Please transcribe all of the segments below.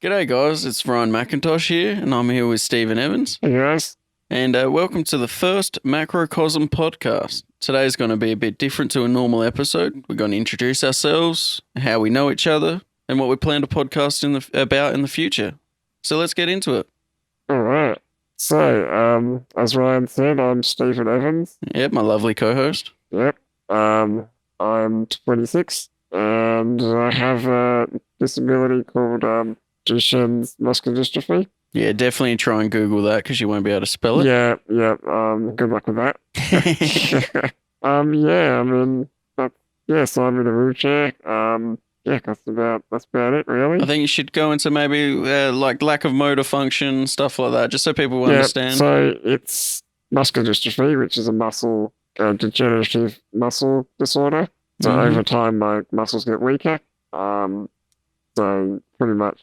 G'day guys, it's Ryan McIntosh here, and I'm here with Stephen Evans. Hey guys. And welcome to the first Macrocosm podcast. Today's going to be a bit different to a normal episode. We're going to introduce ourselves, how we know each other, and what we plan to podcast about in the future. So let's get into it. All right. So, as Ryan said, I'm Stephen Evans. Yep, my lovely co-host. Yep. I'm 26, and I have a disability called Duchenne's muscular dystrophy. Yeah, definitely try and Google that because you won't be able to spell it. Yeah. Good luck with that. So I'm in a wheelchair. That's about it, really. I think you should go into maybe like lack of motor function, stuff like that, just so people will understand. So it's muscular dystrophy, which is a degenerative muscle disorder. So over time, my muscles get weaker. So pretty much,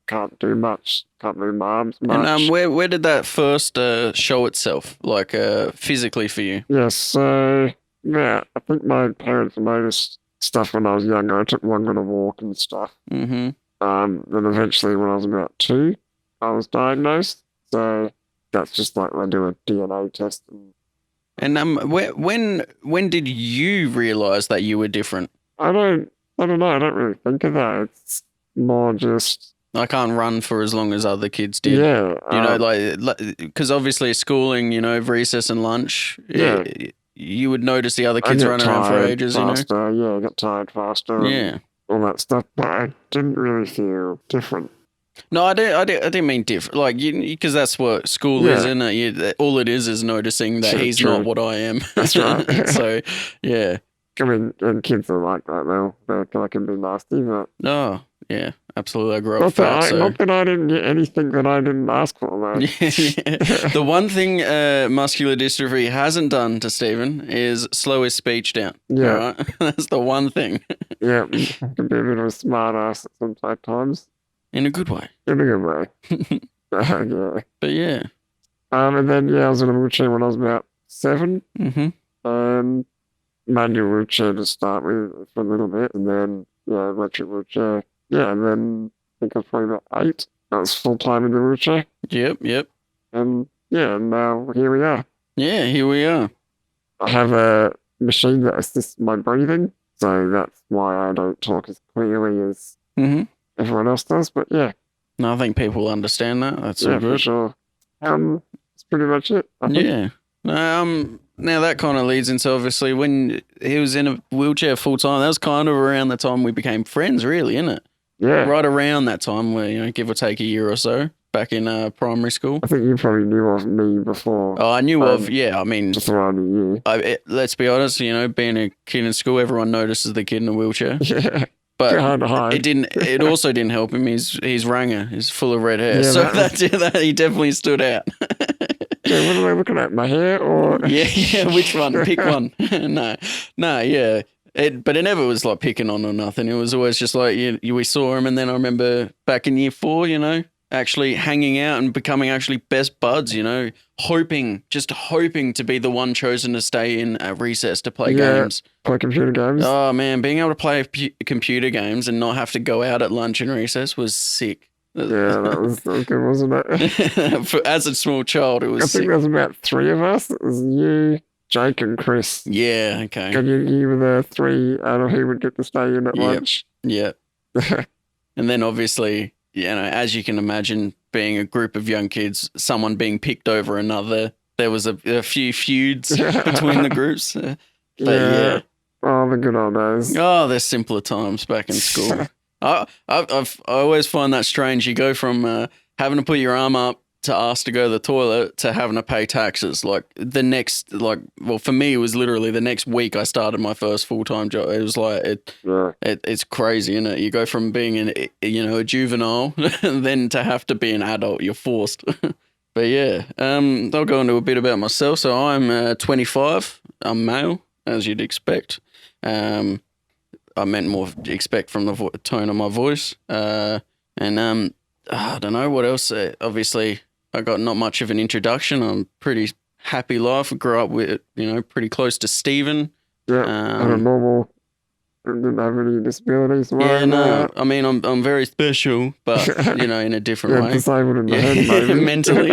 can't do much, can't move my arms much. And where did that first show itself, like physically for you? Yes, so I think my parents noticed stuff when I was younger. I took longer to walk and stuff. Mm-hmm. Then eventually, when I was about 2, I was diagnosed. So that's just like I do a DNA test. And when did you realize that you were different? I don't know. I don't really think of that. It's more just I can't run for as long as other kids did. Yeah. Like because obviously schooling, recess and lunch. Yeah. You would notice the other kids running around for ages. Faster, I got tired faster. Yeah. All that stuff, but I didn't really feel different. No, I didn't mean different. Like, because that's what school is, isn't it? All it is noticing that he's not what I am. That's right. So, yeah. I mean, and kids are like that, they can be nasty, but... Oh, yeah, absolutely. I grew up fat, Not that I didn't get anything that I didn't ask for, though. Yeah. The one thing muscular dystrophy hasn't done to Stephen is slow his speech down. Yeah. Right? That's the one thing. Yeah, I can be a bit of a smart ass at times. In a good way. In a good way. Yeah. But yeah. And then, I was in a wheelchair when I was about 7. Mm-hmm. Manual wheelchair to start with for a little bit, and then, electric wheelchair. Yeah, and then I think I was probably about 8. I was full-time in the wheelchair. Yep. And, now here we are. Yeah, here we are. I have a machine that assists my breathing, so that's why I don't talk as clearly as everyone else does, but yeah. No, I think people understand that. That's all good. For sure. That's pretty much it, I think. Yeah. Now that kind of leads into obviously when he was in a wheelchair full time, that was kind of around the time we became friends, really, isn't it? Yeah. Right around that time where, give or take a year or so back in primary school. I think you probably knew of me before. Oh, I knew of, I mean. Just around a year. Let's be honest, being a kid in school, everyone notices the kid in a wheelchair. Yeah. But hard to hide. it also didn't help him. He's Ranger. He's full of red hair. So that he definitely stood out. Yeah, what are they looking at? My hair or? Yeah. Which one? Pick one. No, yeah. But it never was like picking on or nothing. It was always just like we saw him, and then I remember back in year 4, actually hanging out and becoming actually best buds. Hoping to be the one chosen to stay in at recess to play games. Play computer games. Oh man, being able to play computer games and not have to go out at lunch and recess was sick. Yeah, that was good, wasn't it? As a small child, it was sick. I think there was about 3 of us. It was you, Jake, and Chris. Yeah, okay. And you were the 3 out of who would get to stay in at lunch. Yeah. And then obviously, as you can imagine, being a group of young kids, someone being picked over another, there was a few feuds between the groups. Yeah. Oh, the good old days. Oh, there's simpler times back in school. I always find that strange. You go from having to put your arm up to ask to go to the toilet to having to pay taxes. Like for me, it was literally the next week I started my first full-time job. It was like, it's crazy, isn't it? You go from being a juvenile and then to have to be an adult, you're forced. But yeah, I'll go into a bit about myself. So I'm 25, I'm male, as you'd expect. I meant more expect from the tone of my voice. I don't know what else. Obviously, I got not much of an introduction. I'm pretty happy life. I grew up with, pretty close to Stephen. Yeah, had a normal didn't have any disabilities. Yeah, no. I mean, I'm very special, but you know, in a different way. Disabled in the head, maybe. Mentally.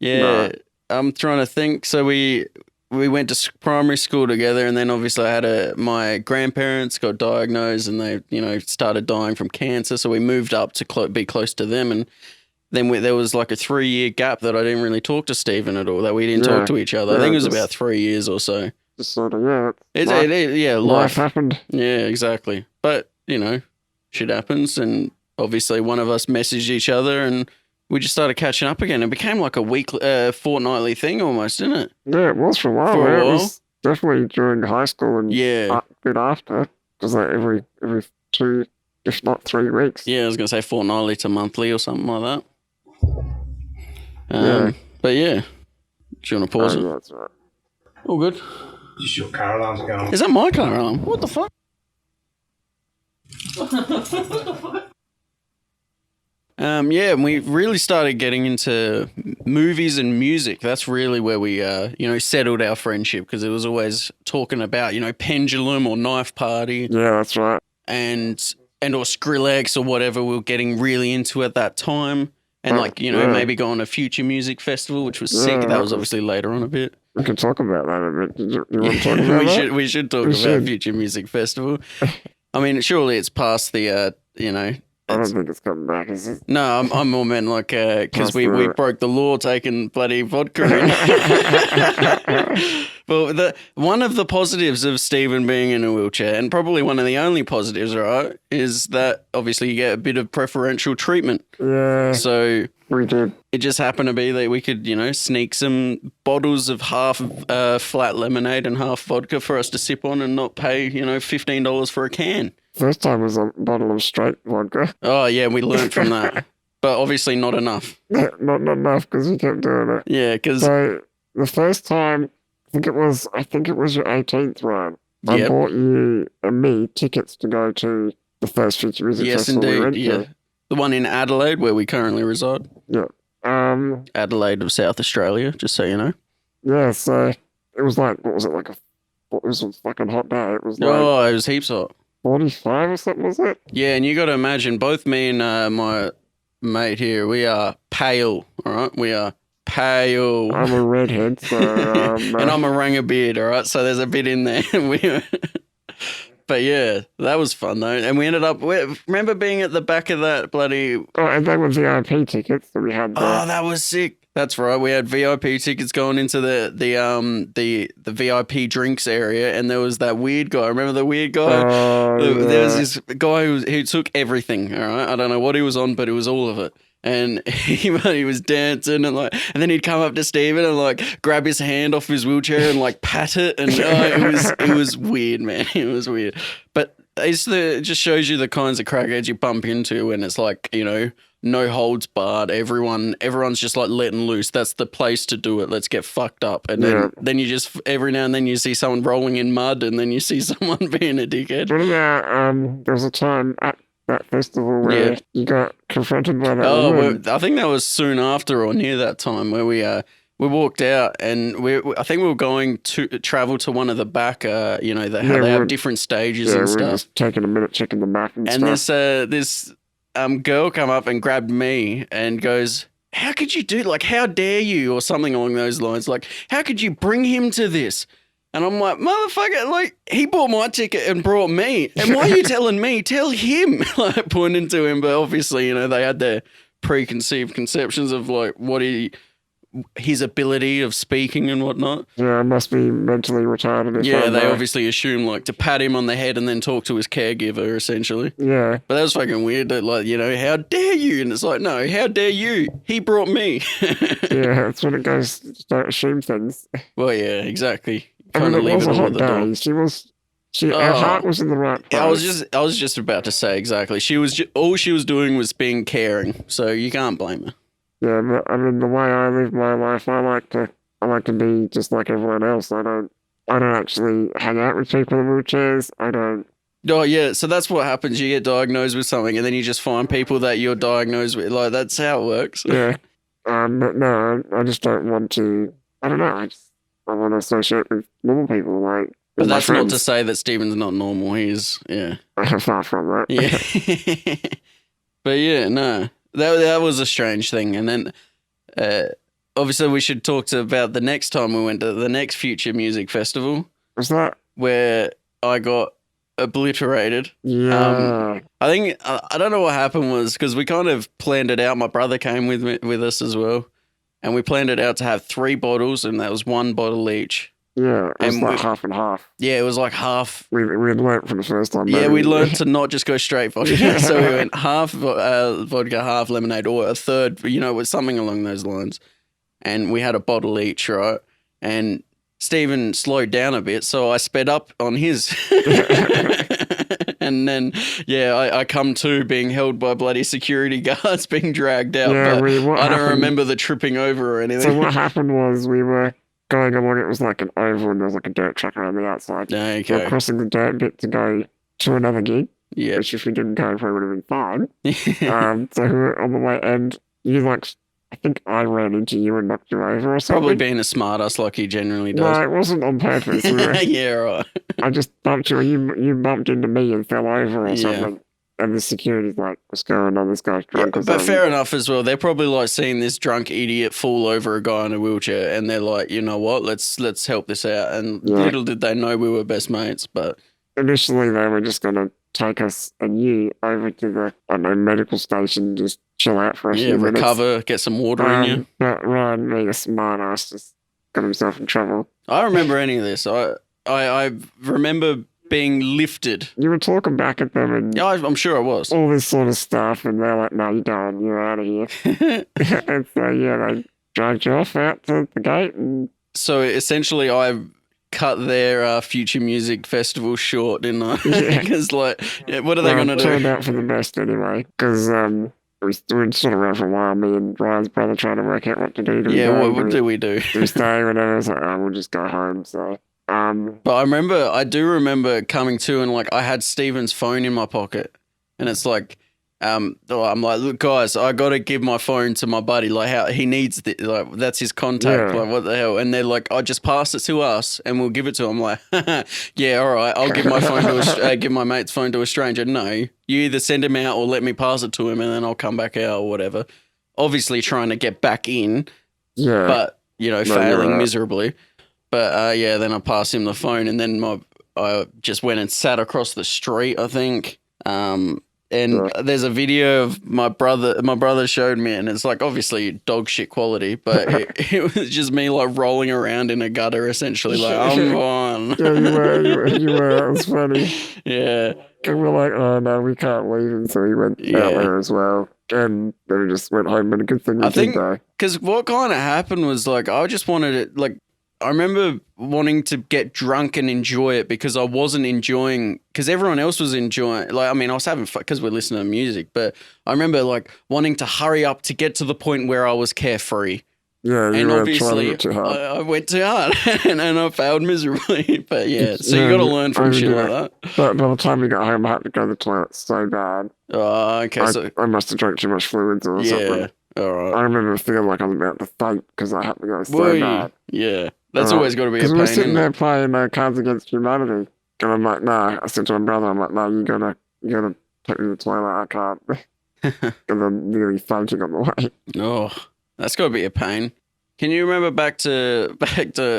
Yeah. No. I'm trying to think. So we went to primary school together, and then obviously I had my grandparents got diagnosed, and they, you know, started dying from cancer. So we moved up to be close to them, and then there was like a 3-year gap that I didn't really talk to Stephen at all. That we didn't talk to each other. I think it was about 3 years or so. Just sort of, yeah. Life happened. Yeah, exactly. But you know, shit happens, and obviously one of us messaged each other, and we just started catching up again. It became like a fortnightly thing almost, didn't it? Yeah, it was for a while. It was definitely during high school and a bit after. Because like every 2, if not 3 weeks. Yeah, I was going to say fortnightly to monthly or something like that. But yeah. Do you want to pause it? Yeah, that's right. All good. Just your car alarm's going. Is that my car alarm? What the fuck? Yeah, and we really started getting into movies and music. That's really where we, settled our friendship, because it was always talking about, you know, Pendulum or Knife Party. Yeah, that's right. And or Skrillex or whatever we were getting really into at that time. And maybe going to Future Music Festival, which was sick. That was obviously later on a bit. We can talk about that a bit. You want to talk about that? We should talk about Future Music Festival. I mean, surely it's past the, I don't think it's coming back, is it? No, I'm more meant like, because we broke the law taking bloody vodka in. Well, one of the positives of Stephen being in a wheelchair, and probably one of the only positives, right, is that obviously you get a bit of preferential treatment. Yeah. So we did. It just happened to be that we could, sneak some bottles of half flat lemonade and half vodka for us to sip on and not pay, $15 for a can. First time was a bottle of straight vodka. Oh, yeah, we learned from that. But obviously not enough. Not enough, because we kept doing it. Yeah, because... So, the first time, I think it was your 18th run. I bought you and me tickets to go to the first Future Music Festival. Yes, indeed, we went to. The one in Adelaide, where we currently reside. Yeah. Adelaide of South Australia, just so you know. Yeah, so it was like, what was it, like it was a fucking hot day. It was like... Oh, it was heaps hot. 45 or something, was it? Yeah, and you got to imagine, both me and my mate here, we are pale, all right? We are pale. I'm a redhead, so... and I'm a rangabeard, all right? So there's a bit in there. But yeah, that was fun, though. And we ended up... remember being at the back of that bloody... Oh, and they were VIP tickets that we had there. Oh, that was sick. That's right. We had VIP tickets going into the VIP drinks area, and there was that weird guy. Remember the weird guy? There was this guy who took everything. All right, I don't know what he was on, but it was all of it. And he was dancing and then he'd come up to Steven and grab his hand off his wheelchair and pat it, and it was weird, man. It was weird, but it just shows you the kinds of crackheads you bump into when it's no holds barred. Everyone's just letting loose. That's the place to do it. Let's get fucked up. And then you just, every now and then you see someone rolling in mud, and then you see someone being a dickhead. What about, there was a time at that festival where you got confronted by that woman. I think that was soon after or near that time where we walked out, and I think we were going to travel to one of the back, they have different stages and stuff. We were just taking a minute checking the map and stuff. And this girl come up and grabbed me and goes, "How could you do, how dare you?" or something along those lines. How could you bring him to this? And I'm like, motherfucker, he bought my ticket and brought me. And why are you telling me? Tell him. Pointing to him. But obviously, they had their preconceived conceptions of his ability of speaking and whatnot. Yeah, it must be mentally retarded. Yeah, they obviously assume to pat him on the head and then talk to his caregiver, essentially. Yeah. But that was fucking weird. That how dare you? And it's no, how dare you? He brought me. Yeah, that's when it goes. Just don't assume things. Well, yeah, exactly. I mean, it was a hot day. Her heart was in the right place. I was just about to say exactly. All she was doing was being caring, so you can't blame her. Yeah, but I mean, the way I live my life, I like to be just like everyone else. I don't actually hang out with people in wheelchairs. I don't. Oh yeah, so that's what happens. You get diagnosed with something, and then you just find people that you're diagnosed with. That's how it works. Yeah. But no, I just don't want to. I don't know. I want to associate with normal people. But my that's not to friends. say that Stephen's not normal. He's, yeah. Far from it. Yeah. But yeah, no. That was a strange thing. And then obviously we should talk about the next time we went to the next Future Music Festival Was that? where I got obliterated. Yeah. I think I don't know what happened was because we kind of planned it out. My brother came with us as well, and we planned it out to have 3 bottles, and that was 1 bottle each. Yeah, it was And like half and half. Yeah, it was like half. We had learnt from the first time. Yeah, maybe. we learned to not just go straight vodka. So we went half vodka, half lemonade, or a third, with something along those lines. And we had a bottle each, right? And Stephen slowed down a bit, so I sped up on his. And then, I come to being held by bloody security guards, being dragged out. Yeah, but I don't remember the tripping over or anything. So what happened was we were going along, it was like an oval and there was like a dirt track around the outside. Okay. We were crossing the dirt bit to go to another gig, Yeah. which if we didn't go for, it would have been fine. So we were on the way, and I think I ran into you and knocked you over or something. Probably being a smart ass like he generally does. No, it wasn't on purpose. Yeah, right. I just bumped you, and you bumped into me and fell over or Yeah. something. And the security's like, what's going on? This guy's drunk. Yeah, or but something. fair enough as well. They're probably like seeing this drunk idiot fall over a guy in a wheelchair, and they're like, you know what? Let's help this out. And little did they know we were best mates. But initially, they were just going to take us and you over to the medical station, just chill out for a few minutes. recover, get some water in you. But Ryan, being a smart ass, just got himself in trouble. I remember any of this. I remember being lifted. You were talking back at them and Yeah, I'm sure I was. all this sort of stuff, and they're like, "No, you're going. You're out of here." And so they dragged you off out to the gate, and So essentially, I cut their Future Music Festival short, didn't I? Yeah. Because what are they going to it do? turned out for the best anyway, because we'd sort of around for a while. Me and Ryan's brother trying to work out what to do. What do we do? Do we stay? Whatever. I was like, "Oh, we'll just go home." So. But I do remember coming to and like I had Steven's phone in my pocket, and it's like, I'm like, look, guys, I got to give my phone to my buddy. Like, how he needs like that's his contact. Yeah. Like, what the hell? And they're like, I just pass it to us, and we'll give it to him. I'm like, yeah, all right, I'll give my phone to give my mate's phone to a stranger. No, you either send him out or let me pass it to him, and then I'll come back out or whatever. Obviously, trying to get back in, Yeah. but failing miserably. But then I passed him the phone, and then I just went and sat across the street, I think. And there's a video of my brother showed me, and it's like obviously dog shit quality, but it was just me like rolling around in a gutter essentially, like I'm fine. Yeah, you were. It was funny. Yeah. And we're like, oh no, we can't leave, and so he went out there as well. And then we just went home, and a good thing we did though. Because what kind of happened was like I just wanted it like. I remember wanting to get drunk and enjoy it because I wasn't enjoying, because everyone else was enjoying, like, I mean, I was having fun because we're listening to music, but I remember like wanting to hurry up to get to the point where I was carefree. Yeah, you and were obviously trying to get too hard. I went too hard and I failed miserably. But yeah, so you got to learn from shit like that. But by the time we got home, I had to go to the toilet so bad. Oh, okay. I must have drank too much fluids or something. All right. I remember feeling like I was about to faint because I had to go so bad. Yeah. That's always got to be a pain. Because we were sitting there playing Cards Against Humanity. And I'm like, no. I said to my brother, I'm like, no, you gotta take me to the toilet. I can't. And I'm nearly fainting on the way. Oh, that's got to be a pain. Can you remember back to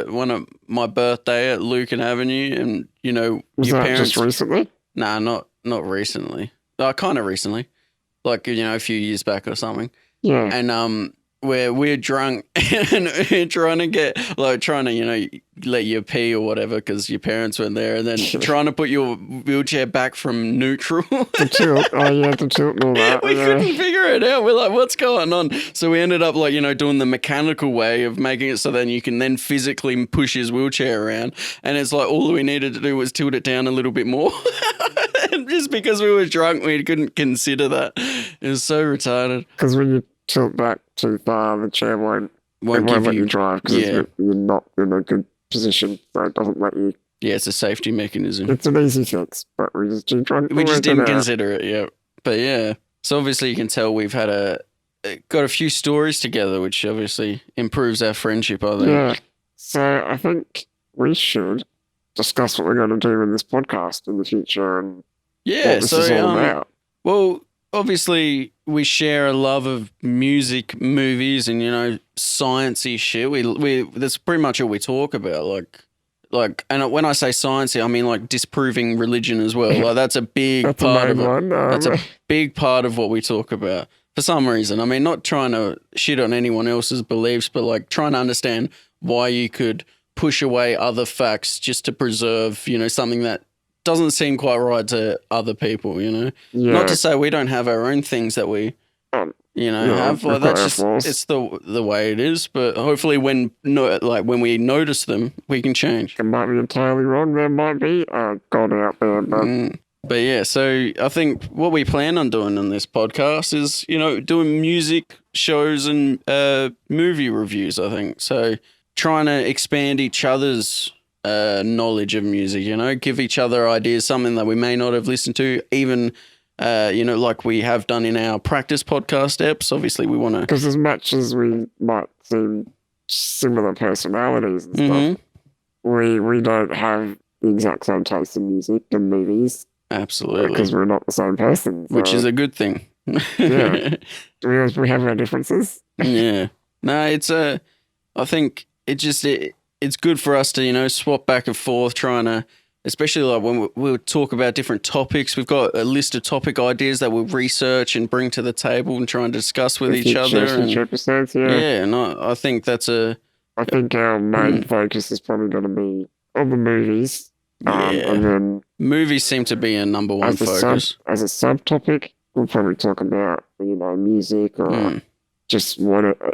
one of my birthday at Lucan Avenue, and was your that parents? Just recently? Nah, not recently. Kind of recently, like a few years back or something. Yeah. And where we're drunk and we're trying to let you pee or whatever because your parents weren't there, and then trying to put your wheelchair back from neutral. The tilt. Oh yeah, the tilt and all that. We couldn't figure it out. We're like, what's going on? So we ended up doing the mechanical way of making it so then you can then physically push his wheelchair around, and it's like all we needed to do was tilt it down a little bit more. And just because we were drunk, we couldn't consider that. It was so retarded. Because when you tilt back too far, the chair won't let you drive because you're not in a good position, so it doesn't let you. Yeah, it's a safety mechanism. It's an easy fix, but we just didn't consider it. Yeah, but yeah. So obviously you can tell we've had got a few stories together, which obviously improves our friendship. I think. Yeah. So I think we should discuss what we're going to do in this podcast in the future and Yeah, what this is all about. well, obviously we share a love of music, movies, and sciencey shit. We that's pretty much all we talk about. And when I say sciencey, I mean like disproving religion as well. Like that's a big That's part a of main it. one. That's a big part of what we talk about for some reason. I mean, not trying to shit on anyone else's beliefs, but like trying to understand why you could push away other facts just to preserve, something that doesn't seem quite right to other people, Yeah. Not to say we don't have our own things that we, have. Like that's just it's the way it is. But hopefully, when we notice them, we can change. It might be entirely wrong. There might be God out there, But yeah, so I think what we plan on doing on this podcast is, doing music shows and movie reviews. I think so. Trying to expand each other's knowledge of music, give each other ideas, something that we may not have listened to, even, like we have done in our practice podcast eps. Obviously, we want to... Because as much as we might seem similar personalities and stuff, we don't have the exact same taste in music and movies. Absolutely. Because we're not the same person. So. Which is a good thing. Yeah. We have our differences. Yeah. No, I think it's good for us to, swap back and forth, trying to, especially like when we'll talk about different topics. We've got a list of topic ideas that we'll research and bring to the table and try and discuss with each other. Future episodes, yeah. And I think that's I think our main focus is probably going to be on the movies. And then movies seem to be a number one focus. As a subtopic, we'll probably talk about, music or just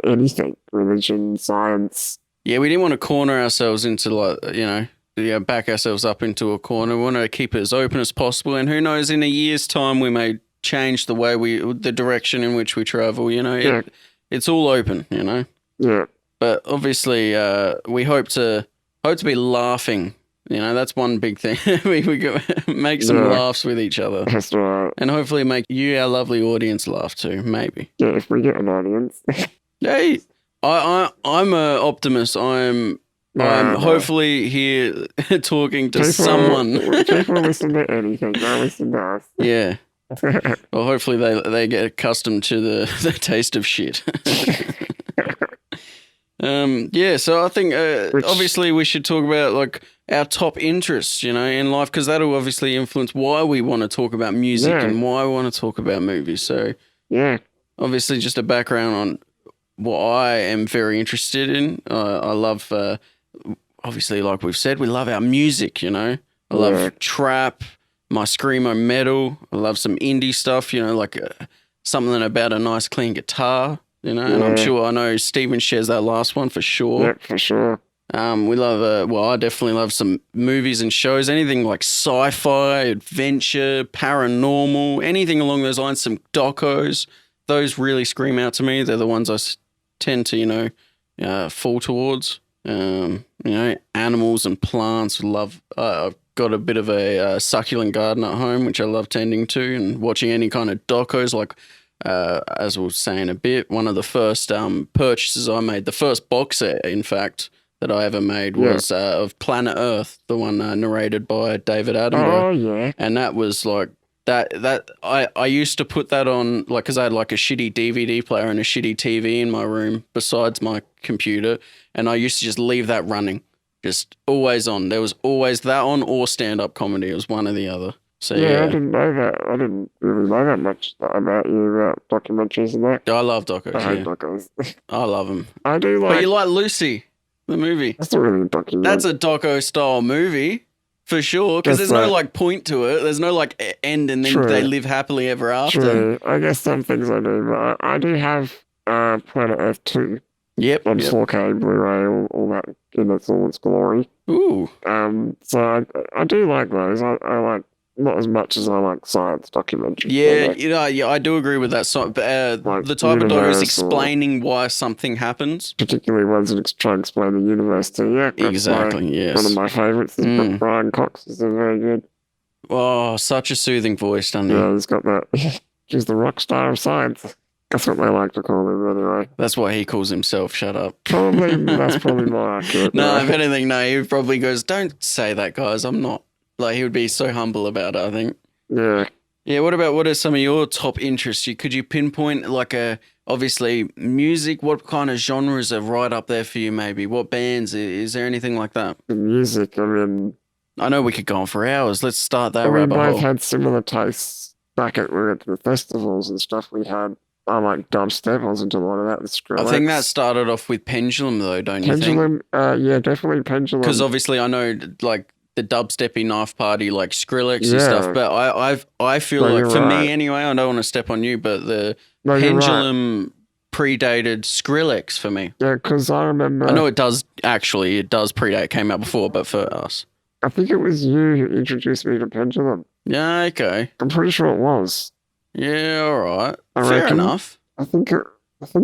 anything, religion, science. Yeah, we didn't want to corner ourselves into back ourselves up into a corner. We want to keep it as open as possible. And who knows, in a year's time, we may change the way the direction in which we travel. It's all open. Yeah. But obviously, we hope to be laughing. That's one big thing. we make some laughs with each other. That's right. And hopefully make you, our lovely audience, laugh too, maybe. Yeah, if we get an audience. Hey, I'm an optimist. I'm hopefully here talking to someone. People listen to anything. They listen to us. Yeah. Well, hopefully they get accustomed to the taste of shit. So I think obviously we should talk about like our top interests, in life, because that'll obviously influence why we want to talk about music and why we want to talk about movies. So obviously just a background on what I am very interested in. I love, obviously, like we've said, we love our music, I love trap, my screamo metal. I love some indie stuff, like something about a nice clean guitar. And I know Steven shares that last one for sure. Yeah, for sure. We love, I definitely love some movies and shows, anything like sci-fi, adventure, paranormal, anything along those lines, some docos. Those really scream out to me. They're the ones I tend to, fall towards. Animals and plants. I've got a bit of a succulent garden at home, which I love tending to and watching any kind of docos like... as we'll say in a bit, one of the first purchases I made, the first box set, in fact, that I ever made was of Planet Earth, the one narrated by David Attenborough. Oh, yeah. And that was like, that I used to put that on, like, because I had like a shitty DVD player and a shitty TV in my room besides my computer, and I used to just leave that running, just always on. There was always that on or stand-up comedy. It was one or the other. So, I didn't know that. I didn't really know that much about you, about documentaries and that. I love docos. I hate docos. I love them. I do like... But you like Lucy, the movie. That's not really a documentary. That's a doco-style movie, for sure, because there's no, like, point to it. There's no, like, end and then they live happily ever after. True. I guess some things I do, but I do have Planet Earth 2. Yep. On 4K, Blu-ray, all that in all its glory. Ooh. So I do like those. I like... Not as much as I like science documentaries. Yeah, I do agree with that. So, like the type of documentaries explaining why something happens. Particularly ones that try and explain the universe to you. Exactly, yes. One of my favourites is Brian Cox. Is very good. Oh, such a soothing voice, doesn't he? Yeah, he's got that. He's the rock star of science. That's what they like to call him anyway. That's what he calls himself. Shut up. That's probably more accurate. No, if anything, no, he probably goes, don't say that, guys. I'm not. Like, he would be so humble about it, I think. Yeah. Yeah, what are some of your top interests? Could you pinpoint, like, obviously, music? What kind of genres are right up there for you, maybe? What bands? Is there anything like that? The music, I mean... I know we could go on for hours. Let's start that we rabbit both hole. had similar tastes back at, we went to the festivals and stuff. We had, I like dubstep. I was into a lot of that. The Skrillex. I think that started off with Pendulum, though, don't you think? Pendulum, yeah, definitely Pendulum. Because obviously I know, like, the dubsteppy knife party, like Skrillex and stuff, but I feel like, for me anyway, I don't want to step on you, but the Pendulum predated Skrillex for me. Yeah, because I remember... I know it does predate, it came out before, but for us. I think it was you who introduced me to Pendulum. Yeah, okay. I'm pretty sure it was. Yeah, all right. I Fair reckon. enough. I think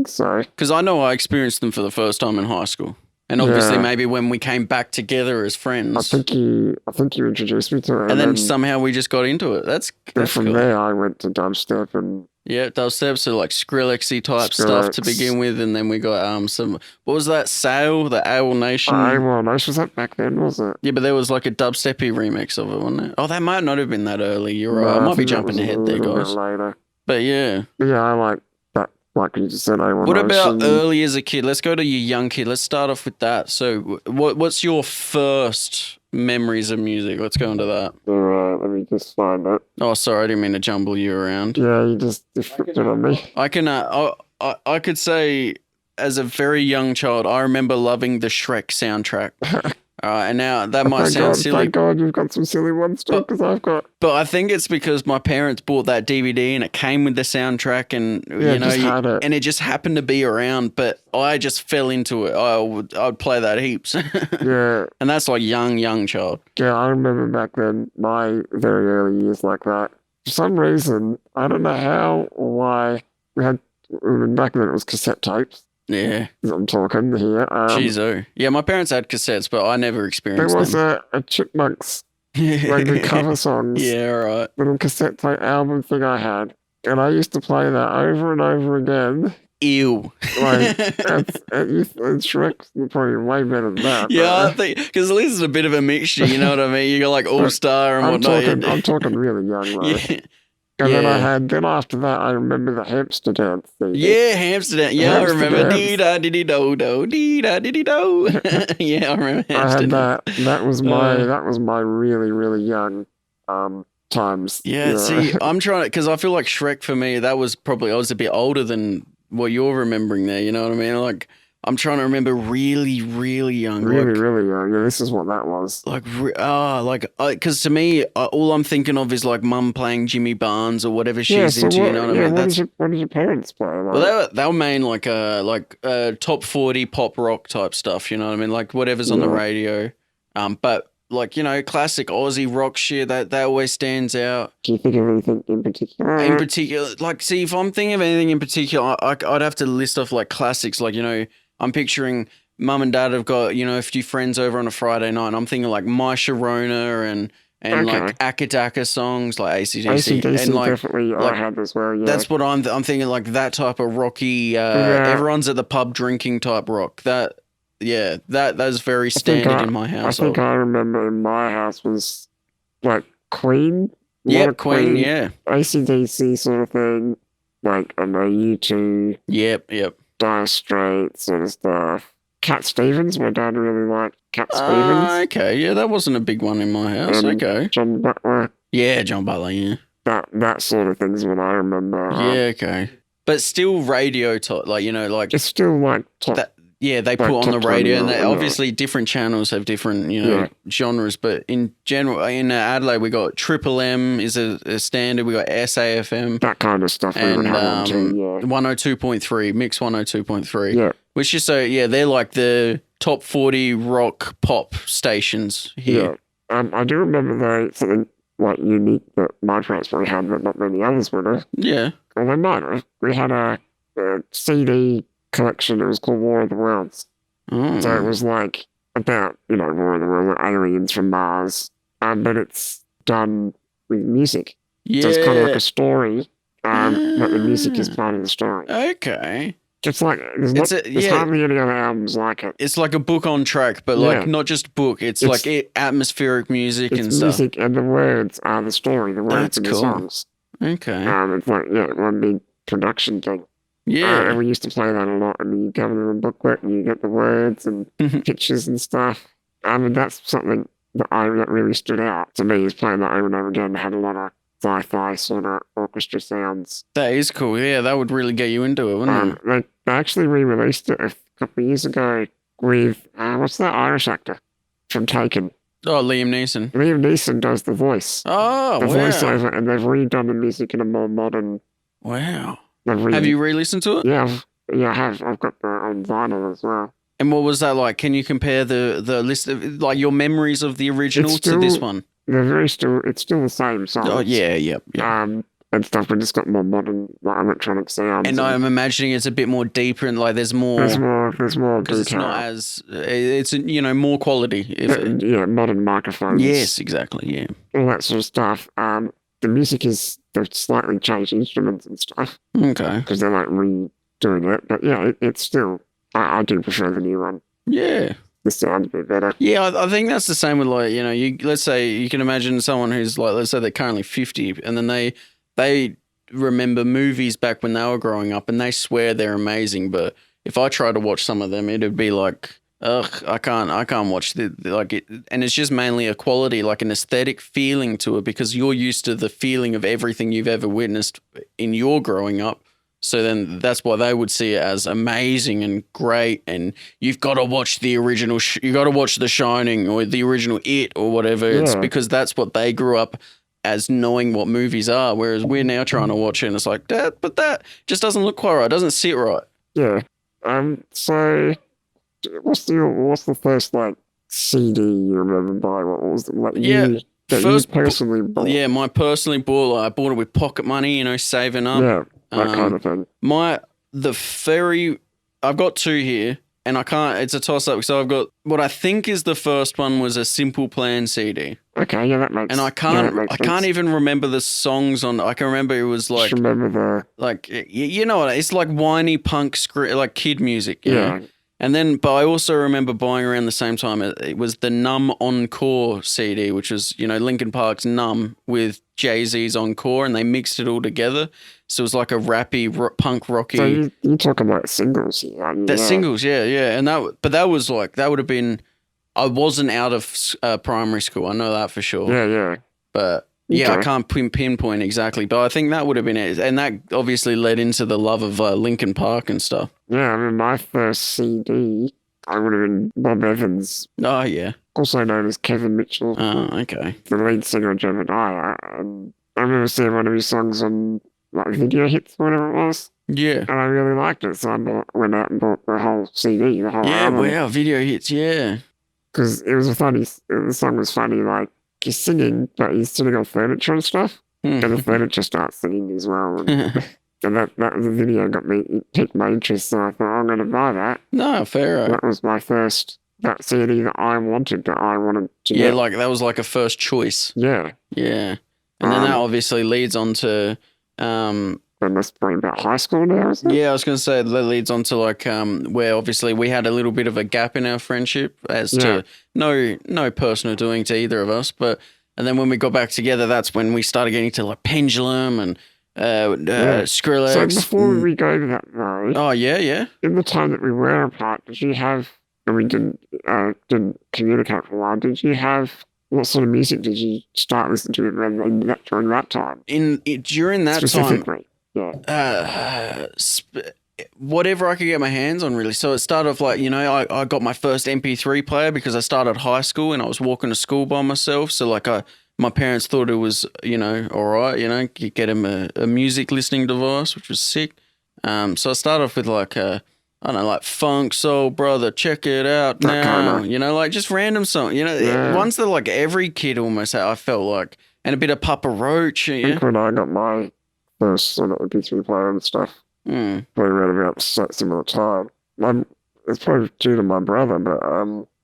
so. Because I know I experienced them for the first time in high school. And obviously maybe when we came back together as friends. I think you introduced me to it. And then somehow we just got into it. That's from cool. there I went to dubstep and... Yeah, dubstep, so like Skrillex-y type stuff to begin with, and then we got some, what was that, Sail, the Owl Nation? Owl Nation, was that back then, was it? Yeah, but there was like a dubsteppy remix of it, wasn't it? Oh, that might not have been that early, you're right, I might be jumping ahead there, guys. Later. But yeah. Yeah, I like that, like you just said, Owl What Nation. about early as a kid? Let's go to your young kid, let's start off with that. So what's your first memories of music? Let's go into that. Alright, let me just find it. Oh, sorry, I didn't mean to jumble you around. Yeah, you flipped it on me. I can, I could say, as a very young child, I remember loving the Shrek soundtrack. And now that might sound silly. Thank God you've got some silly ones too, because I've got... But I think it's because my parents bought that DVD and it came with the soundtrack and, and it just happened to be around, but I just fell into it. I'd play that heaps. Yeah. And that's like young child. Yeah, I remember back then, my very early years like that. For some reason, I don't know how or why, back then it was cassette tapes. Yeah. I'm talking here. Jeez, yeah, my parents had cassettes, but I never experienced them. There was a Chipmunks, like the cover songs. Yeah, right. Little cassette tape album thing I had. And I used to play that over and over again. Ew. Like, and Shrek's probably way better than that. Yeah, I think, because at least it's a bit of a mixture, you know what I mean? You got like All-Star and whatnot. I'm talking really young, though. Yeah. And then after that, I remember the hamster dance thing. Yeah, hamster dance. Yeah, I remember. Dee-da-diddy-do-do, dee-da-diddy-do. Yeah, I remember hamster I had dance. That was my really, really young times. Yeah, see, I'm trying to, because I feel like Shrek for me, that was probably, I was a bit older than what you're remembering there, you know what I mean? Like, I'm trying to remember really, really young. Really, really young. Yeah, this is what that was. Because to me, all I'm thinking of is like mum playing Jimmy Barnes or whatever she's into. You know what I mean? What did your parents play? Like? Well, they were main like top 40 pop rock type stuff. You know what I mean? Like whatever's on the radio. But like, you know, classic Aussie rock shit that always stands out. Do you think of anything in particular? In particular, like, see, if I'm thinking of anything in particular, I'd have to list off like classics, like, you know. I'm picturing mum and dad have got, you know, a few friends over on a Friday night. And I'm thinking like My Sharona and like Akadaka songs like AC/DC. And like, definitely I had as well, yeah. That's what I'm thinking, like that type of rocky, everyone's at the pub drinking type rock. That's very standard in my house. I think I remember in my house was like Queen. Yeah, Queen, yeah. AC/DC sort of thing. Like, I know U2. Yep. Dire Straits sort of stuff. Cat Stevens, my dad really liked Cat Stevens. Okay, yeah, that wasn't a big one in my house. Okay. John Butler. Yeah, John Butler, yeah. That sort of thing's what I remember. Yeah, okay. But still radio top, like, you know, like... It's still like top... they put on the radio, and obviously different channels have different, you know, genres. But in general, in Adelaide, we got Triple M is a standard. We got SAFM, that kind of stuff. And 102.3, Mix 102.3. Yeah, which is they're like the top 40 rock pop stations here. Yeah, I do remember something like unique that my parents probably had, but not many others would have. Yeah, well, they might have. We had a CD collection. It was called War of the Worlds. So it was like about, you know, War of the Worlds, aliens from Mars, but it's done with music. Yeah. So it's kind of like a story but the music is part of the story. Okay. It's like there's hardly any other albums like it. It's like a book on track, but like not just book. It's like atmospheric music and stuff. Music and the words are the story. The words and the songs. Okay. It's like one big production thing. Yeah. And we used to play that a lot. And you go to the booklet and you get the words and pictures and stuff. That's something that really stood out to me, is playing that over and over again. It had a lot of sci-fi sort of orchestra sounds. That is cool. Yeah, that would really get you into it, wouldn't it? They actually re-released it a couple of years ago with what's that Irish actor from Taken? Oh, Liam Neeson. Liam Neeson does the voice. Oh, the voiceover, and they've redone the music in a more modern. Wow. Have you re-listened to it? Yeah, I have. I've got the on vinyl as well. And what was that like? Can you compare the list of like your memories of the original to this one? It's still the same songs. Oh yeah. And stuff, but it's got more modern electronic sounds. And I'm imagining it's a bit more deeper and like there's more detail. It's not as it's more quality. Modern microphones. Yes, exactly. Yeah, all that sort of stuff. The music they've slightly changed instruments and stuff. Okay, because they're like redoing it. But yeah, it's still. I do prefer the new one. Yeah. The sounds a bit better. Yeah, I think that's the same with like, let's say you can imagine someone who's like, let's say they're currently 50 and then they remember movies back when they were growing up and they swear they're amazing. But if I try to watch some of them, it'd be like, ugh, I can't watch it. And it's just mainly a quality, like an aesthetic feeling to it because you're used to the feeling of everything you've ever witnessed in your growing up. So then that's why they would see it as amazing and great. And you've got to watch the original, you got to watch The Shining or the original It or whatever. Yeah. It's because that's what they grew up as knowing what movies are. Whereas we're now trying to watch it and it's like, but that just doesn't look quite right. It doesn't sit right. Yeah. So what's the first like CD you remember by? What was it? Like you personally bought? Yeah, my personally bought, I bought it with pocket money, saving up. Yeah. That kind of thing. I've got two here, and it's a toss up. So I've got what I think is the first one was a Simple Plan CD. Okay, yeah, that makes. And I can't even remember the songs on. I can remember it was like. Just remember you know what? It's like whiny punk like kid music. Yeah. And then, but I also remember buying around the same time, it was the Numb Encore CD, which was, Linkin Park's Numb with Jay-Z's Encore, and they mixed it all together. So it was like a rappy, punk rocky. So you're talking about singles here. Singles, yeah. And that would have been, I wasn't out of primary school. I know that for sure. Yeah. But yeah, I can't pinpoint exactly, but I think that would have been it. And that obviously led into the love of Linkin Park and stuff. Yeah, I mean, my first CD, I would have been Bob Evans. Oh, yeah. Also known as Kevin Mitchell. Oh, okay. The lead singer of 𝗳𝗏𝗏. And I remember seeing one of his songs on like Video Hits or whatever it was. Yeah. And I really liked it, so I went out and bought the whole CD, the whole album. Yeah, wow, Video Hits, yeah. Because the song was funny, like, he's singing, but he's sitting on furniture and stuff. And the furniture starts singing as well. And that the video piqued my interest, so I thought, I'm going to buy that. No, fair. That was my first CD that I wanted to get. Like that was like a first choice. Yeah. Yeah. And then that obviously leads on to... and that's probably about high school now, isn't it? Yeah, I was going to say that leads on to like where obviously we had a little bit of a gap in our friendship as to no personal doing to either of us, and then when we got back together, that's when we started getting to like Pendulum and Skrillex. So before we go to that though. Oh yeah. In the time that we were apart, did you have? And we didn't communicate for a while. Did you have? What sort of music did you start listening to during that time? During that specifically, yeah. Whatever I could get my hands on, really. So it started off like, I got my first MP3 player because I started high school and I was walking to school by myself. So like my parents thought it was, all right, get him a music listening device, which was sick. So I started off with like, I don't know, like Funk Soul Brother, Check It Out Now, like just random songs, ones that like every kid almost had, I felt like, and a bit of Papa Roach. I think when I got my first sort of MP3 player and stuff, probably around about the similar time. It's probably due to my brother, but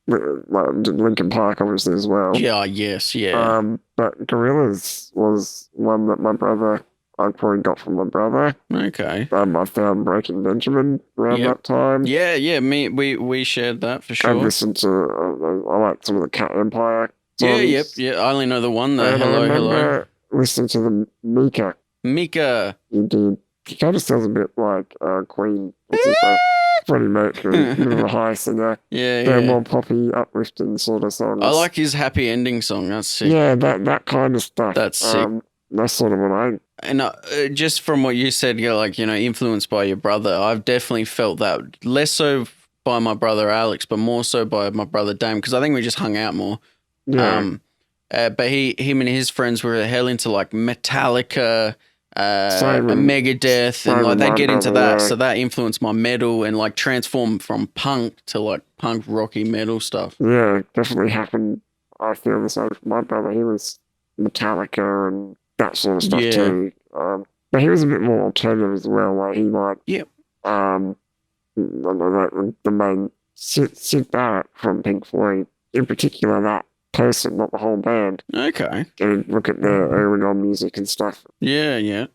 like Linkin Park obviously as well. Yeah, yes, yeah. But Gorillaz was one that my brother I probably got from my brother. Okay. I found Breaking Benjamin around Yep. that time. Yeah. We shared that for I sure. listened to, I like some of the Cat Empire Yeah. songs. Yep. Yeah. I only know the one. The And I hello. remember listening to the Mika. Mika. He did. He kind of sounds a bit like Queen. What's his name? Freddie Mercury. A bit of a high singer. Yeah. They're Yeah. more poppy, uplifting sort of songs. I like his happy ending song. That's sick. Yeah, that kind of stuff. That's sick. That's sort of what I. And just from what you said, you're like, influenced by your brother. I've definitely felt that. Less so by my brother Alex, but more so by my brother Dame, because I think we just hung out more. Yeah. But him and his friends were hell into like Metallica, Same with- Megadeth, same and like with they my get into brother, that. yeah. So that influenced my metal and like transformed from punk to like punk rocky metal stuff. Yeah, definitely happened. I feel the same for my brother. He was Metallica and that sort of stuff Yeah. too. But he was a bit more alternative as well. Like he might. Yep. I don't know, like the main Sid Barrett from Pink Floyd, in particular, that person, not the whole band. Okay. And look at their early on music and stuff. Yeah.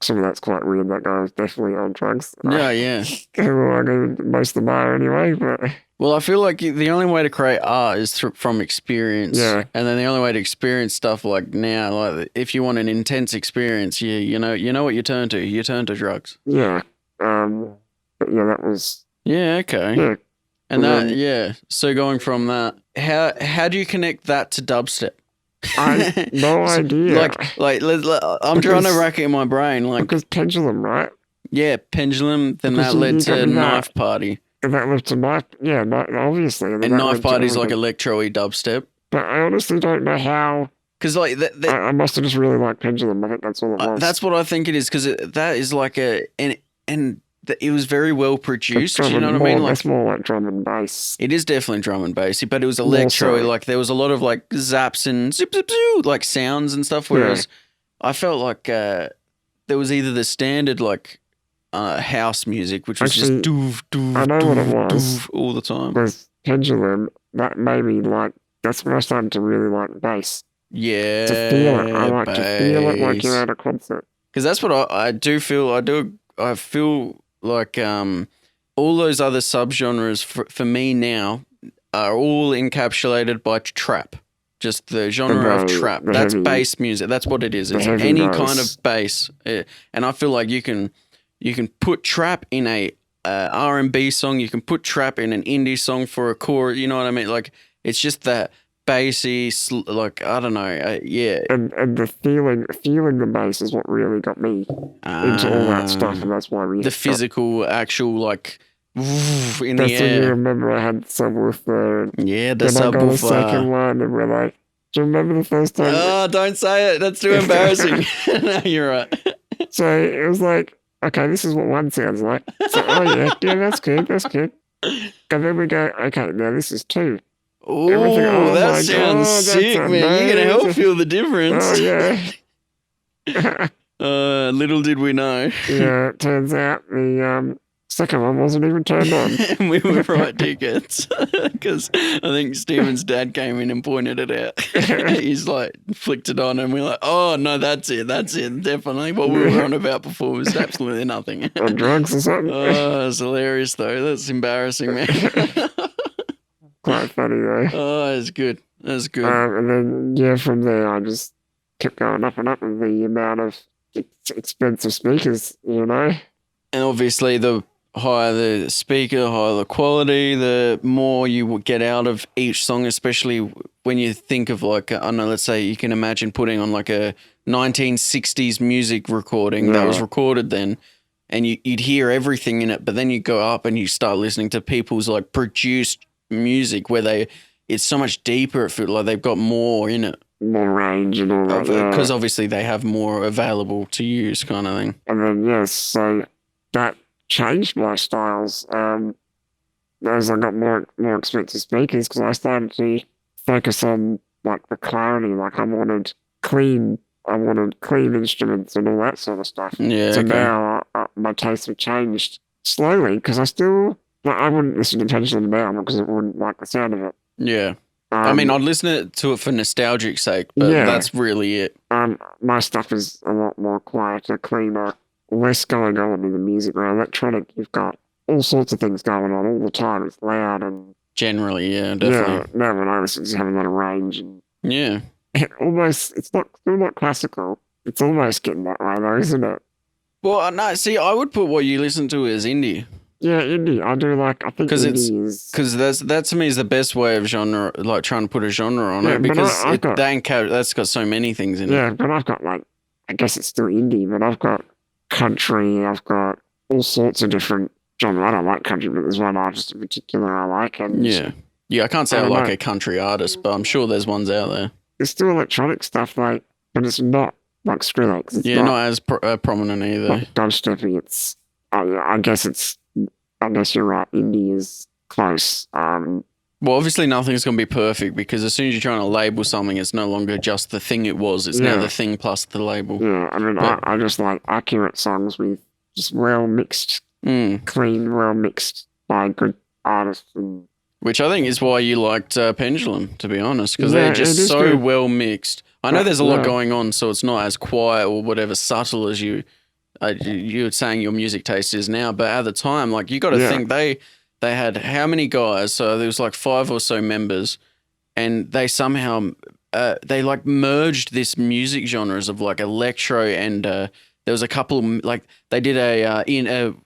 Some of that's quite weird. That guy was definitely on drugs. Yeah. Well, I know most of them are anyway, but Well, I feel like the only way to create art is from experience. Yeah. And then the only way to experience stuff like now, like if you want an intense experience, you know what you turn to. You turn to drugs. yeah. But yeah, that was Yeah. Okay. yeah. And and that, then- yeah. So going from that, how do you connect that to dubstep? I no So, idea. I'm trying to Because- rack it in my brain. Like, Because Pendulum, right? yeah, Pendulum. Then Because that you led got to me that. Knife Party, And that led to Knife. Yeah, obviously. and that Knife led to Party's like everything. electro-y dubstep. But I honestly don't know how. Because like I must have just really liked Pendulum. I think that's all it was. that's what I think it is. Because that is like it was very well It's produced. drum You know and what I mean? more- Like It's more like drum and bass. it is definitely drum and bassy, but it was More electro. so. Like there was a lot of like zaps and zip zip zoo like sounds and stuff. Whereas I felt like there was either the standard like house music, which was Actually, just doof doof. I know what it doof, was. doof all the time. Was Pendulum. That made me like. That's when I started to really like bass. Yeah, To feel it. I like to feel it like bass. you're at a concert. Because that's what I do feel. I feel like all those other subgenres for me now are all encapsulated by trap. Just the genre of The trap. the That's heavy- bass music. That's what it is. the It's heavy any bass. kind of bass. And I feel like you can put trap in a R&B song. You can put trap in an indie song for a chorus. You know what I mean? Like it's just that bassy, like I don't know. Yeah. And the feeling the bass is what really got me into all that stuff, and that's why we The got- physical, actual, like woof, in That's the when you air. remember I had subwoofer. And Yeah, the then I got a second subwoofer. one, and we're like, "Do you remember the first time?" Oh, don't say it. That's too embarrassing. No, you're right. So it was like, okay, this is what one sounds like. So, oh yeah, that's good. And then we go, okay, now this is two. Oh, Everything- oh that my sounds God, that's sick, man. You're gonna help amazing. feel the difference. Oh yeah. Little did we know. Yeah, it turns out the second one wasn't even turned on. And we were right tickets because I think Steven's dad came in and pointed it out. He's like flicked it on, and we're like, "Oh no, that's it, definitely." What we were on about before was absolutely nothing. On drugs or something. Oh, it's hilarious though. That's embarrassing, man. Quite funny though. Oh, it's good. That's good. And then yeah, from there I just kept going up and up with the amount of expensive speakers, you know. And obviously, the higher the speaker, higher the quality, the more you will get out of each song, especially when you think of like, I don't know, let's say you can imagine putting on like a 1960s music recording that was Yeah. recorded then, and you'd hear everything in it, but then you go up and you start listening to people's like produced music where it's so much deeper. It feels like they've got more in it. More range and all that. Yeah. Because obviously they have more available to use, kind of thing. And then yes, so that changed my styles. As I got more expensive speakers, because I started to focus on like the clarity. Like I wanted clean instruments and all that sort of stuff. Yeah. So okay. now my tastes have changed slowly because I still I wouldn't listen to Pendulum now because I wouldn't like the sound of it. Yeah. I mean, I'd listen to it for nostalgic sake, but Yeah. that's really it. My stuff is a lot more quieter, cleaner, less going on in the music. Where electronic, you've got all sorts of things going on all the time. It's loud and Generally, yeah, yeah. definitely. Now when I listen, just have a lot of range and Yeah. almost. It's not still not classical. It's almost getting that way though, isn't it? Well, no, see, I would put what you listen to as indie. Yeah, indie. I do like. I think 'Cause it's- indie is Because that to me is the best way of genre, like trying to put a genre on Yeah, it, but because I got- that's got so many things in it. yeah. But I've got like, I guess it's still indie, but I've got country. I've got all sorts of different genre. I don't like country, but there's one artist in particular I like, and Yeah. Yeah, I can't say I don't like know. a country artist, but I'm sure there's ones out there. there's still electronic stuff like, but it's not like Skrillex. It's Yeah, not as prominent either. like dubsteppy. It's I guess you're right. Indie is close. Well, obviously nothing's going to be perfect, because as soon as you're trying to label something, it's no longer just the thing it was. It's now Yeah. the thing plus the label. Yeah, I mean, But- I just like accurate songs with just well mixed, Mm. clean, well mixed by good artists. And Which I think is why you liked Pendulum, to be honest, because Yeah, they're it just is so good. well mixed. I know there's a lot Yeah. going on, so it's not as quiet or whatever subtle as you were saying your music taste is now. But at the time, like, you got to Yeah. think they had how many guys? So there was like 5 or so members, and they somehow they like merged this music genres of like electro and there was a couple like they did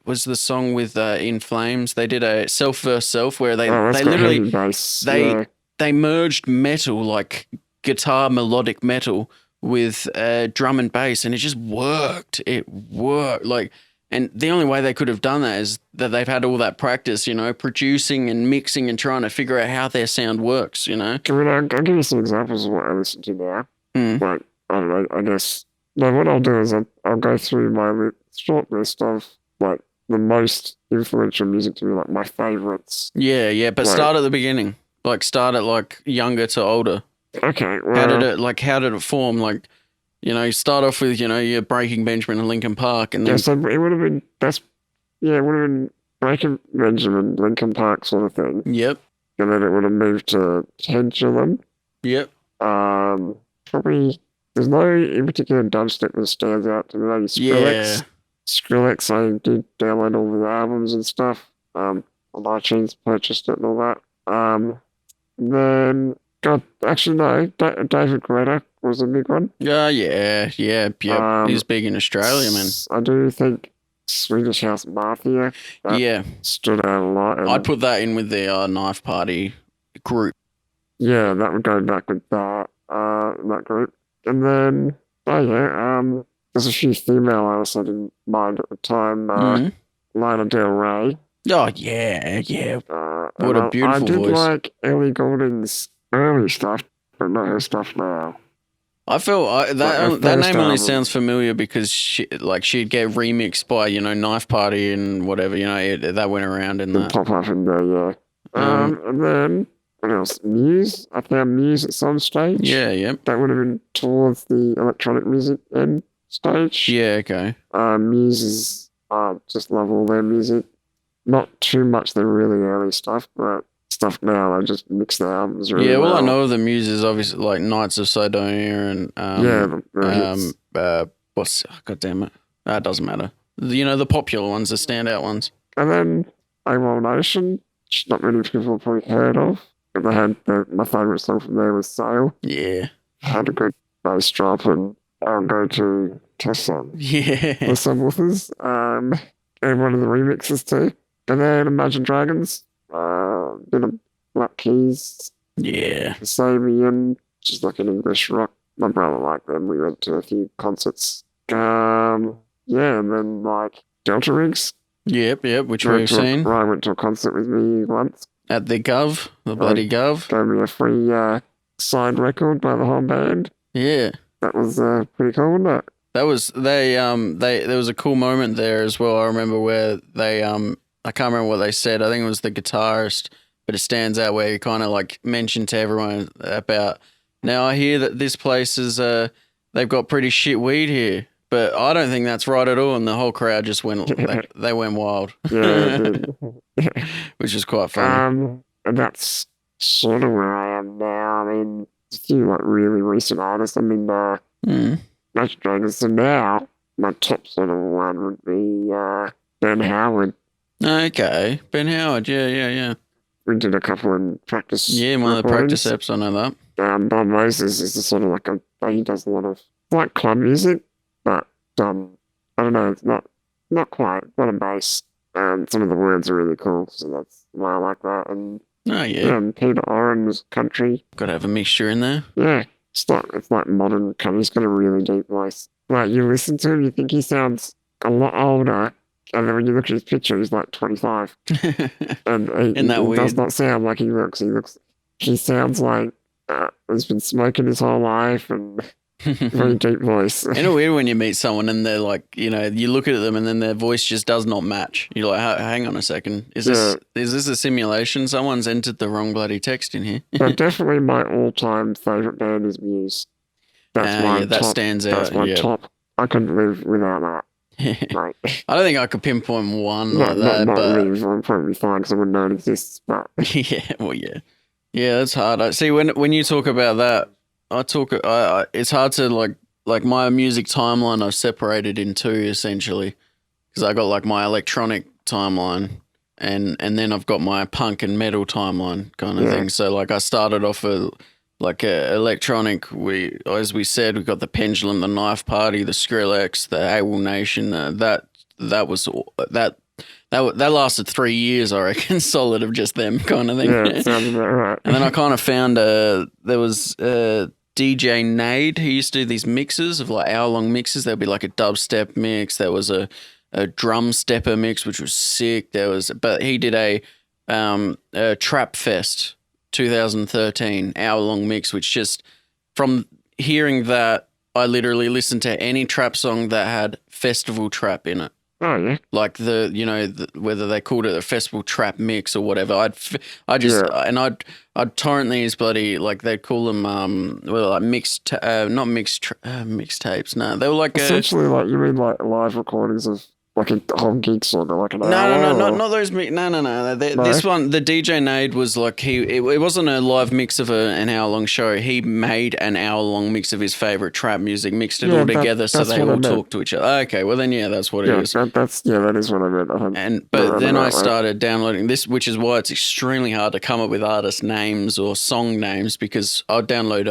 was the song with In Flames. They did a Self vs Self where they that's they got literally heavy bass. they- yeah. they merged metal, like guitar melodic metal, with drum and bass, and it just worked. It worked. Like, and the only way they could have done that is that they've had all that practice, producing and mixing and trying to figure out how their sound works, I mean, I'll give you some examples of what I listen to now. Mm. Like, I don't know, I guess. Like, what I'll do is I'll go through my short list of like the most influential music to me, like my favorites. Yeah, but Right. start at the beginning. Like, start at like younger to older. Okay, well, How did it form? Like, you start off with, your Breaking Benjamin and Linkin Park, and then yeah, so it would have been it would have been Breaking Benjamin, Linkin Park sort of thing, yep. and then it would have moved to Pendulum. Probably there's no in particular dubstep that stands out to me. Maybe Skrillex. Yeah. Skrillex, I did download all the albums and stuff. On iTunes, purchased it and all that. Then actually no, David Guetta was a big one. Yeah. He's big in Australia, man. I do think Swedish House Mafia Yeah. stood out a lot. And I'd put that in with the Knife Party group. yeah, that would go back with that group. And then there's a few female artists I didn't mind at the time. Mhm. Lana Del Rey. Oh, yeah. and What a I beautiful did voice. like Ellie Goulding's early stuff, but not her stuff now. I felt Like that her name first only album. sounds familiar because she'd get remixed by, Knife Party and whatever, that went around in And that. pop up in there, yeah. And then what else? Muse. I found Muse at some stage. Yeah. That would have been towards the electronic music end stage. Yeah, okay. Muse is just love all their music. Not too much the really early stuff, but stuff now I just mix the albums really Yeah, well, I well. know of the Muses, obviously, like Knights of Sidonia and the hits. God damn it. That doesn't matter. The popular ones, the standout ones. And then AWOL Nation, which not many people have probably heard of. But they had my favourite song from there was Sail. Yeah. Had a good bass drop, and I'll go to Test Song. Yeah. For some authors. And one of the remixes too. And then Imagine Dragons, bit of Black Keys, Yeah. Sabian, which is like an English rock. My brother liked them. We went to a few concerts. And then like Delta Rigs. Yep, which we've seen Ryan went to a concert with me once. at the Gov, the bloody Gov. Gave me a free signed record by the whole band. Yeah. That was pretty cool, wasn't it? That was there was a cool moment there as well. I remember where they I can't remember what they said. I think it was the guitarist, but it stands out where he kind of like mentioned to everyone about, now I hear that this place is they've got pretty shit weed here, but I don't think that's right at all. And the whole crowd just went they went wild, Yeah, it did. which is quite funny. And that's sort of where I am now. I mean, a few like really recent artists. I mean, Macrocosm. So now my top sort of one would be 𝗵𝘂𝗏𝗧. Okay, 𝗵𝘂𝗏𝗧. Yeah. We did a couple in practice. Yeah, one of the practice eps. I know that. 𝗵𝘂𝗏𝗧 is a sort of like he does a lot of like club music, but I don't know, it's not quite, not a bass. And some of the words are really cool, so that's why I like that. And Oh yeah, 𝗵𝘂𝗏𝗏's country. got to have a mixture in there. Yeah, it's like modern country. He's got a really deep voice. Like you listen to him, you think he sounds a lot older, and then when you look at his picture, he's like 25. And he does not sound like he looks. He sounds like he's been smoking his whole life and very deep voice. Isn't it weird when you meet someone and they're like, you look at them and then their voice just does not match. You're like, hang on a second. Is this a simulation? Someone's entered the wrong bloody text in here. But definitely my all-time favorite band is Muse. That's my that top. stands out. That's my top. I couldn't live without that. Like, I don't think I could pinpoint one like that. Not but live. I'm probably fine because I wouldn't know it exists. But yeah, that's hard. I see when you talk about that, it's hard to like my music timeline. I've separated in two essentially because I got like my electronic timeline and then I've got my punk and metal timeline kind of thing. So like I started off like electronic. As we said, we got the Pendulum, the Knife Party, the Skrillex, the AWOL Nation. That lasted 3 years, I reckon, solid of just them kind of thing. Yeah, it sounds about right. And then I kind of found there was DJ Nade who used to do these mixes of like hour-long mixes. There'd be like a dubstep mix. There was a drum stepper mix, which was sick. But he did a Trap Fest 2013 hour-long mix, which just from hearing that, I literally listened to any trap song that had festival trap in it. Oh yeah, like whether they called it a festival trap mix or whatever. I'd torrent these bloody, like they'd call them like mixtapes. No, they were like essentially like you mean like live recordings of like a whole gig song or like an hour. No, not those. No. This one, the DJ Nade was like it wasn't a live mix of an hour-long show. He made an hour-long mix of his favorite trap music, mixed it all together, so they all talk to each other. Okay, well then, that's what it is. That is what I meant. But then I started downloading this, which is why it's extremely hard to come up with artist names or song names because I'll download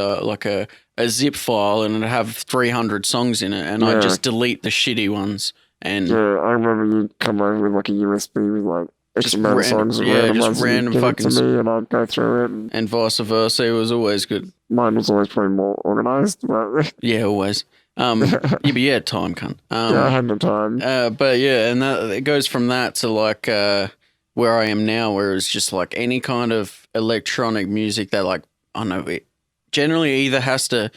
a zip file and it'd have 300 songs in it, and I just delete the shitty ones. And I remember you'd come over with like a USB with like X amount of songs and random fucking to me, and I'd go through it. And vice versa. It was always good. Mine was always probably more organised, but yeah, always. But you had time, cunt. I had no time. But yeah, and it goes from that to like where I am now, where it's just like any kind of electronic music that like I don't know, it generally either has to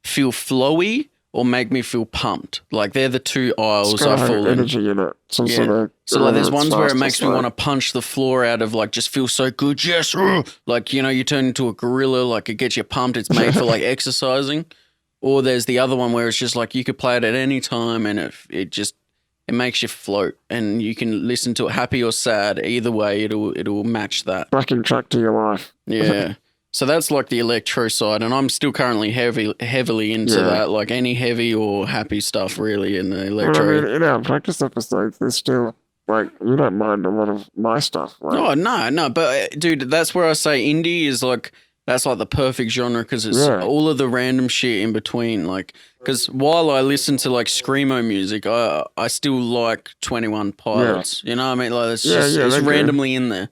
feel flowy or make me feel pumped. Like they're the two aisles I fall in. Energy in it. Sort of, so like there's ones where it makes me want to punch the floor out of like just feel so good. Yes. Like, you turn into a gorilla, like it gets you pumped. It's made for like exercising. Or there's the other one where it's just like you could play it at any time and it makes you float and you can listen to it happy or sad. Either way, it'll match that. Backing track to your life. Yeah. So that's like the electro side, and I'm still currently heavily into that, like any heavy or happy stuff really in the electro. Well, I mean, in our practice episodes, there's still, like, you don't mind a lot of my stuff. Right? Oh, no, but dude, that's where I say indie is like, that's like the perfect genre because it's all of the random shit in between. Like, because while I listen to like screamo music, I still like 21 Pilots. You know what I mean? Like, it's randomly in there.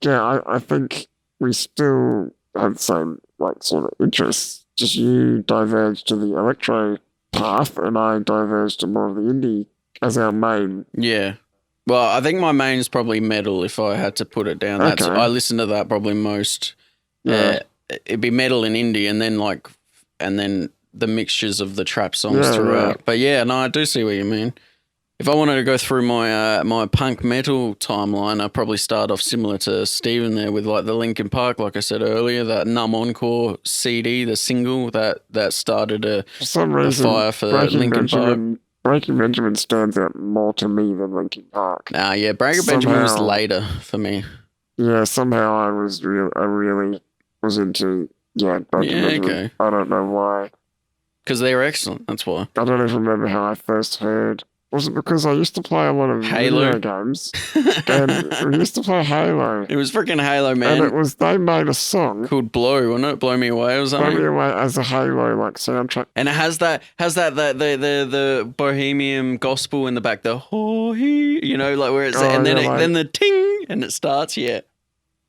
Yeah, I think we still have the same like sort of interests. Just you diverge to the electro path and I diverge to more of the indie as our main. Yeah. Well, I think my main is probably metal if I had to put it down. I listen to that probably most. Yeah. It'd be metal and indie and then the mixtures of the trap songs throughout. Right. But yeah, no, I do see what you mean. If I wanted to go through my my punk metal timeline, I'd probably start off similar to Steven there with like the Linkin Park, like I said earlier, that Numb Encore CD, the single that started for some reason, fire for Linkin Park. Breaking Benjamin stands out more to me than Linkin Park. Yeah, Breaking Benjamin was later for me. Yeah, somehow I really was into documentaries. okay. I don't know why. Because they're excellent. That's why. I don't even remember how I first heard. Was it because I used to play a lot of Halo? video games? And we used to play Halo. It was freaking Halo, man. And they made a song Called Blow, wasn't it? Blow Me Away or something. Blow Me Away as a Halo like soundtrack. And it has the Bohemian gospel in the back, the you know, like where it's and then then the ting and it starts. Yeah.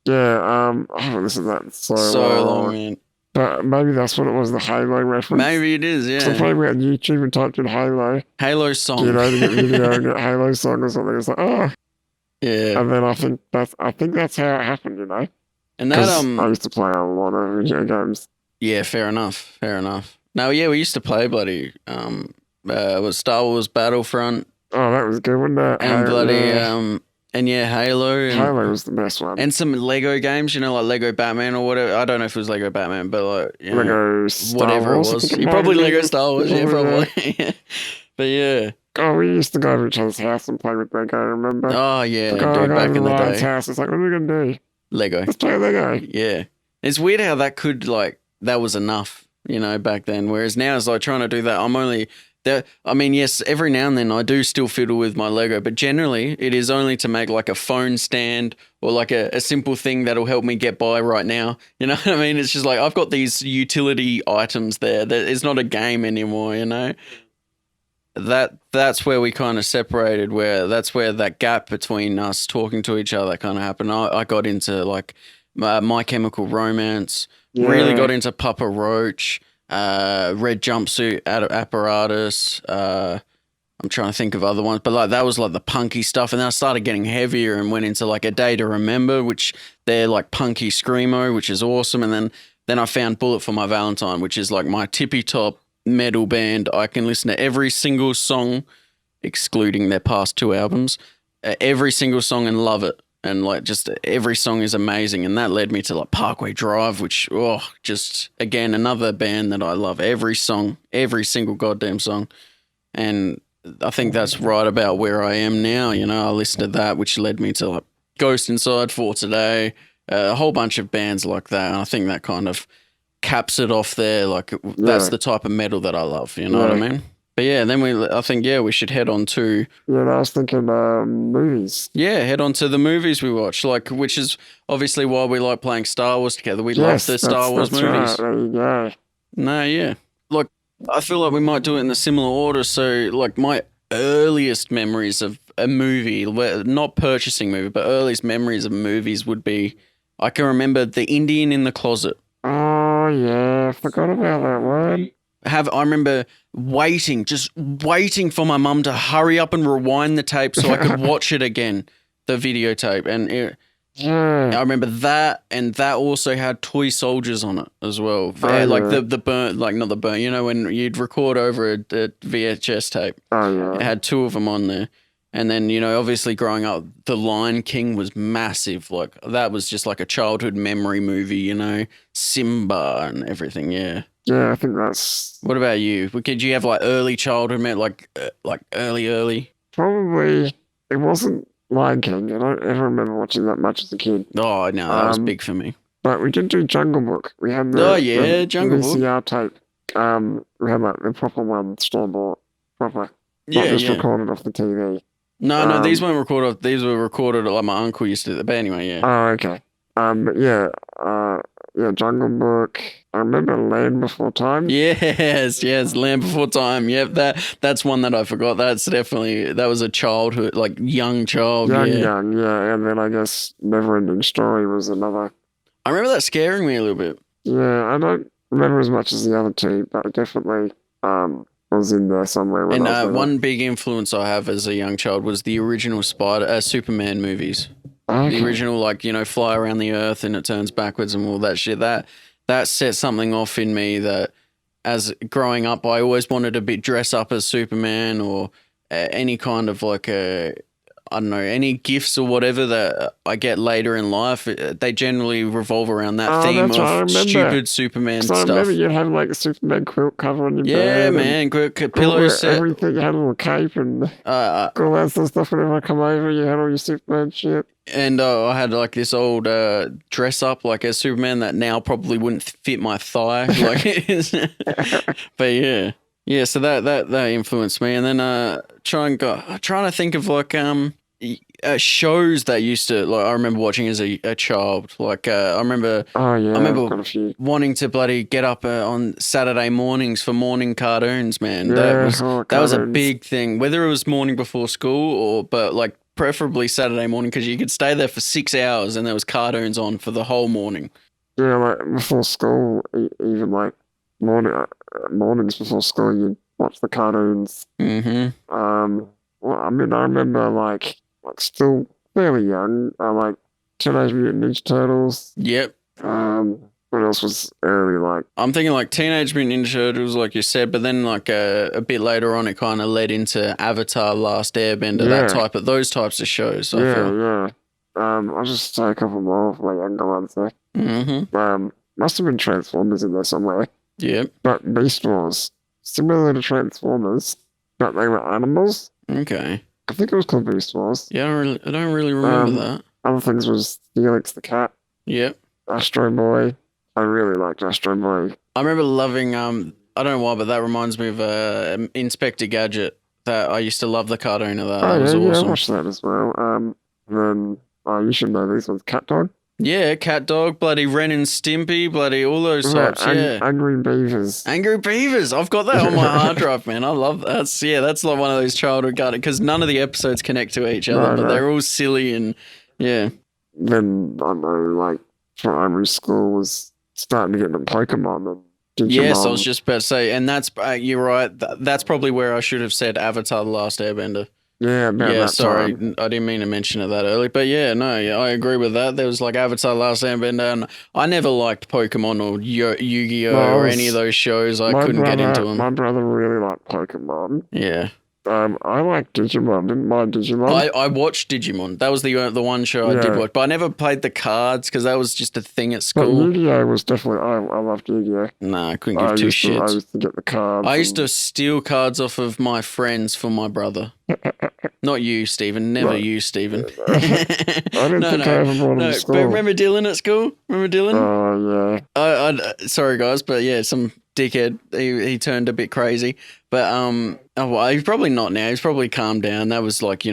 Yeah. I haven't listened to that in so long, man. But maybe that's what it was, the Halo reference. Maybe it is, yeah. So I probably went on YouTube and typed in Halo song. You know, to get video and get Halo song or something. It's like, oh. Yeah. And then I think that's how it happened, you know. And that I used to play a lot of video games. Yeah, fair enough. No, yeah, we used to play bloody was Star Wars Battlefront. Oh, that was good, wasn't it? And bloody and yeah, Halo. Halo was the best one. And some Lego games, you know, like Lego Batman or whatever. I don't know if it was Lego Batman, but like, you know, Lego Star whatever Wars, it was. Probably Lego Star Wars, yeah, probably. Yeah. But yeah. Oh, we used to go to each other's house and play with Lego, remember? Oh, yeah. Like, Back in the day. House. It's like, what are we going to do? Lego. Let's play Lego. Yeah. It's weird how that could, like, that was enough, you know, back then. Whereas now it's like trying to do that. I'm only... I mean, yes, every now and then I do still fiddle with my Lego, but generally it is only to make like a phone stand or like a simple thing that'll help me get by right now. You know what I mean? It's just like I've got these utility items there. It's not a game anymore, you know? That's where we kind of separated, that's where that gap between us talking to each other kind of happened. I got into like My Chemical Romance, really got into Papa Roach, Red Jumpsuit Apparatus. I'm trying to think of other ones, but like that was like the punky stuff. And then I started getting heavier and went into like A Day to Remember, which they're like punky screamo, which is awesome. And then I found Bullet for My Valentine, which is like my tippy top metal band. I can listen to every single song, excluding their past 2 albums, every single song and love it. And like just every song is amazing. And that led me to like Parkway Drive, which, just again, another band that I love. Every song, every single goddamn song. And I think that's right about where I am now. You know, I listened to that, which led me to like Ghost Inside For Today, a whole bunch of bands like that. And I think that kind of caps it off there. Like that's the type of metal that I love. You know what I mean? But yeah, then I think we should head on to... Yeah, I was thinking movies. Yeah, head on to the movies we watch, like, which is obviously why we like playing Star Wars together. We love the Star Wars movies. Right. There you go. No, yeah. Like, I feel like we might do it in a similar order. So, like, my earliest memories of a movie, not purchasing movie, but earliest memories of movies would be, I can remember The Indian in the Closet. Oh, yeah. I forgot about that one. I remember just waiting for my mum to hurry up and rewind the tape so I could watch it again, the videotape. And I remember that, and that also had toy soldiers on it as well. Like the burn, like not the burn, you know, when you'd record over a VHS tape. Oh, yeah. It had 2 of them on there. And then, you know, obviously growing up, The Lion King was massive. Like, that was just like a childhood memory movie, you know, Simba and everything, yeah. Yeah, I think that's... What about you? Did you have like early childhood, like early? Probably. It wasn't Lion King. I don't ever remember watching that much as a kid. Oh, no, that was big for me. But we did do Jungle Book. We had the Jungle Book VCR tape. We had like the proper one, store-bought, proper. Not just recorded off the TV. No, these weren't recorded. These were recorded like my uncle used to do. But anyway, yeah. Oh, okay. But yeah, Jungle Book. I remember Land Before Time. Yes, Land Before Time. Yep, that's one that I forgot. That was a childhood, like young child. Young, yeah. And then I guess Neverending Story was another. I remember that scaring me a little bit. Yeah, I don't remember as much as the other 2, but definitely was in there somewhere. And one big influence I have as a young child was the original Superman movies. Okay. The original, like, you know, fly around the earth and it turns backwards and all that shit. That set something off in me that, as growing up, I always wanted to dress up as Superman or any kind of like I don't know, any gifts or whatever that I get later in life, they generally revolve around that theme that's right, I of remember. stupid Superman 'Cause I stuff. remember you had like a Superman quilt cover on your Yeah, bed. man, pillow set. Everything. You had a little cape and all that sort of stuff. Whenever I come over, you had all your Superman shit. And I had like this old dress up like as Superman that now probably wouldn't fit my thigh. But yeah. Yeah, so that influenced me. And then trying to think of like shows that used to, like, I remember watching as a child. Like I remember I've got a few. wanting to bloody get up on Saturday mornings for morning cartoons, man. Yeah, That was a cartoons. big thing. Whether it was morning before school but like preferably Saturday morning, because you could stay there for 6 hours and there was cartoons on for the whole morning. Yeah, like before school, even like mornings before school, you'd watch the cartoons. Mm-hmm. Well, I mean, I remember like still fairly young, like Teenage Mutant Ninja Turtles. Yep. What else was early? Like, I'm thinking like Teenage Mutant Ninja Turtles, like you said, but then like a bit later on, it kind of led into Avatar, Last Airbender, those types of shows. I feel. yeah. I'll just say a couple more of my younger ones there. Mm-hmm. Must have been Transformers in there somewhere. Yep. But Beast Wars, similar to Transformers, but they were animals. Okay. I think it was called Beast Wars. Yeah, I don't really remember that. Other things was 𝗙𝗟𝗥𝗦𝗧 the cat, Yep. Astro Boy. I really liked Astro Boy. I remember loving I don't know why, but that reminds me of Inspector Gadget. That I used to love the cartoon of that. That was awesome. I watched that as well. Then you should know these ones. Cat Dog. Yeah, Cat Dog, bloody Ren and Stimpy, bloody all those types. Angry Beavers. Angry Beavers. I've got that on my hard drive, man. I love that. That's like one of those childhood cartoons, because none of the episodes connect to each other, but they're all silly and yeah. Then I know, like primary school was starting to get into Pokemon and Digimon. Yes, I was just about to say, and that's you're right. That's probably where I should have said Avatar: The Last Airbender. Yeah, sorry, time. I didn't mean to mention it that early, but I agree with that. There was like Avatar: Last Airbender, and I never liked Pokemon or Yu-Gi-Oh or any of those shows. I couldn't get into them. My brother really liked Pokemon. Yeah. I liked Digimon. Didn't mind Digimon. I watched Digimon. That was the one show I did watch, but I never played the cards because that was just a thing at school. But Yu-Gi-Oh was definitely. I loved Yu-Gi-Oh. Nah, I couldn't give two shits. I used to get the cards. I used to steal cards off of my friends for my brother. Not you, Stephen. Never you, Stephen. I didn't think I ever brought him to school. But remember Dylan at school? Remember Dylan? Oh, yeah. Sorry, guys, but yeah, some dickhead. He turned a bit crazy. But he's probably not now. He's probably calmed down. That was like,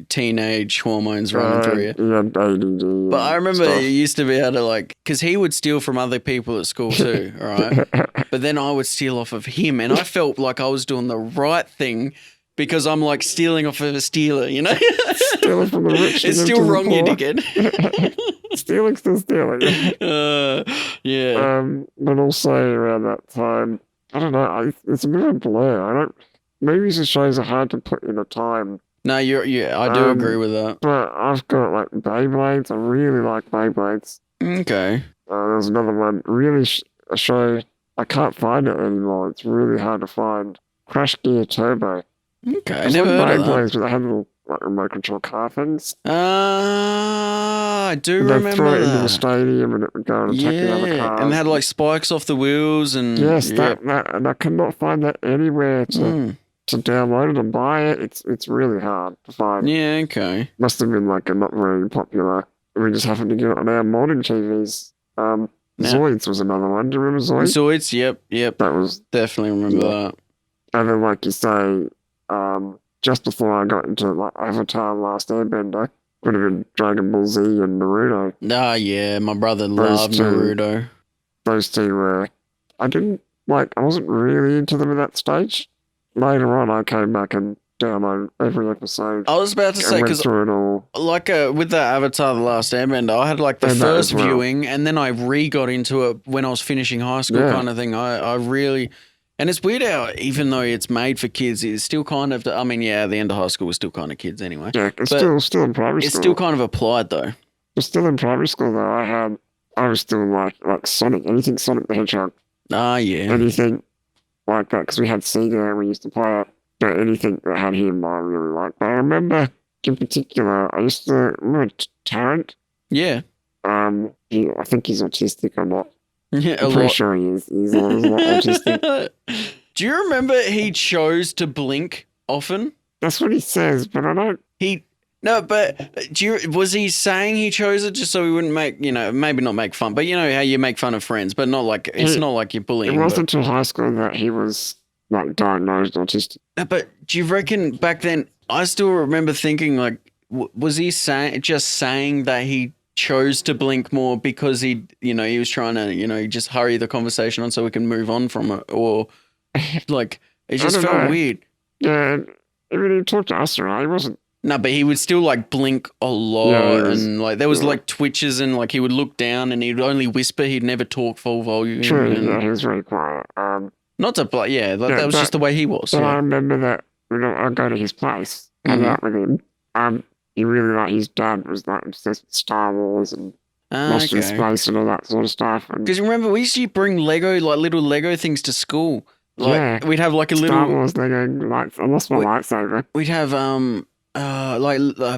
teenage hormones running through you. Yeah, ADD. But I remember he used to be able to because he would steal from other people at school too, right? But then I would steal off of him, and I felt like I was doing the right thing because I'm like stealing off of a stealer, Stealing from the rich. It's still wrong, you dickhead. Stealing's still stealing. Yeah. But also around that time, I don't know. It's a bit of a blur. Movies and shows are hard to put in a time. No, I do agree with that. But I've got like Beyblades. I really like Beyblades. Okay. There's another one. Really, a show. I can't find it anymore. It's really hard to find. Crash Gear Turbo. Okay, I never heard of that. Beyblades, but they had little remote control car things. I do remember that. They'd throw it into the stadium and it would go and attack the other cars. And they had like spikes off the wheels and... Yes, that, and I cannot find that anywhere to download it and buy it. It's really hard to find. Yeah, okay. Must have been like a not very popular. We just happened to get it on our morning TVs. Zoids was another one. Do you remember Zoids? Zoids, yep. That was... Definitely remember that. And then like you say... just before I got into like Avatar: Last Airbender, would have been Dragon Ball Z and Naruto. Ah, yeah, my brother loved Naruto. Those two were... I wasn't really into them at that stage. Later on, I came back and downloaded every episode. I was about to say, because with the Avatar: The Last Airbender, I had like the first viewing, and then I re-got into it when I was finishing high school kind of thing. I really... And it's weird how, even though it's made for kids, it's still kind of... I mean, at the end of high school, we're still kind of kids anyway. Yeah, it's still in primary school. It's still kind of applied, though. It's still in primary school, though. I was still like Sonic, anything Sonic the Hedgehog. Ah, yeah. Anything like that, because we had Sega and we used to play it. But anything that had him, I really liked. But I remember in particular, I used to remember Tarrant. Yeah. I think he's autistic or not. Yeah, I'm pretty sure he is. He's a lot autistic. Do you remember he chose to blink often? That's what he says, but I don't. Was he saying he chose it just so he wouldn't make, maybe not make fun, but you know how you make fun of friends, but not like, it's not like you're bullying. It wasn't until high school that he was like diagnosed autistic. But do you reckon back then, I still remember thinking like, was he saying that he chose to blink more because he was trying to, just hurry the conversation on so we can move on from it, or like, it just felt weird. Yeah, even he talked to us, right? He wasn't. No, but he would still like blink a lot, and like there was like twitches, and like he would look down and he'd only whisper. He'd never talk full volume. True, yeah, he was very quiet. Not to play, that was just the way he was. But I remember that I'd go to his place, hang out with him. He really his dad was like obsessed with Star Wars and Lost in Space and all that sort of stuff. Because remember, we used to bring Lego, like little Lego things to school. Like, we'd have like a Star Wars Lego lights. I lost my lightsaber. We'd have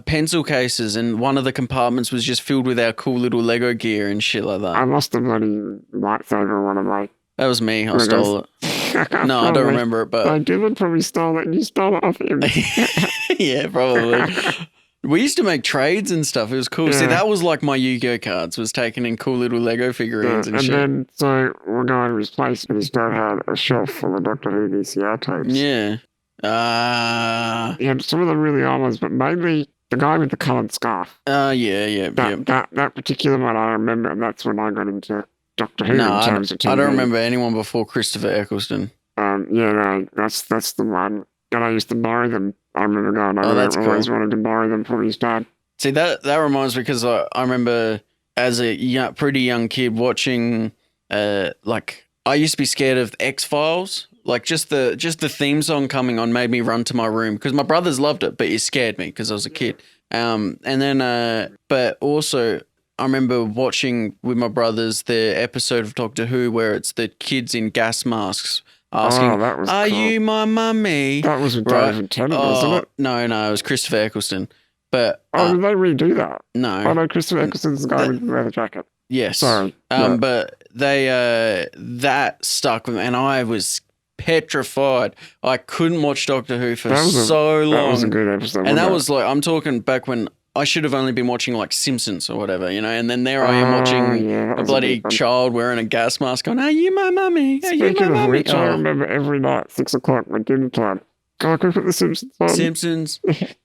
pencil cases, and one of the compartments was just filled with our cool little Lego gear and shit like that. I lost a bloody lightsaber one of my. That was me. I stole it. No, I don't remember it, but Dylan probably stole it, and you stole it off him. Yeah, probably. We used to make trades and stuff. It was cool. Yeah. See, that was like my Yu-Gi-Oh cards, was taking in cool little Lego figurines and shit. And then, so we're going to his place, and his dad had a shelf full of Doctor Who VCR tapes. Yeah. He had some of the really old ones, but mainly the guy with the coloured scarf. Yeah. That particular one I remember, and that's when I got into Doctor Who in terms of TV. I don't remember anyone before Christopher Eccleston. That's the one. And I used to borrow them. I remember going over there. I always wanted to borrow them from his dad. See, that reminds me, because I remember as a pretty young kid watching, I used to be scared of X-Files. Like just the theme song coming on made me run to my room, because my brothers loved it, but it scared me because I was a kid. And then, but also I remember watching with my brothers the episode of Doctor Who where it's the kids in gas masks asking, "Are you my mummy?" That was with David Tennant, wasn't it? No, it was Christopher Eccleston. But did they redo that? No. No, Christopher Eccleston's the guy with the leather jacket. Yes. Sorry. But they that stuck with me, and I was petrified. I couldn't watch Doctor Who for so long. That was a good episode. And that was like, I'm talking back when I should have only been watching like Simpsons or whatever, and then there I am watching a bloody child wearing a gas mask going, "Are you my mummy? Are you my mummy?" Which, I remember every night, 6 o'clock, when dinner time, go put the Simpsons on. Simpsons.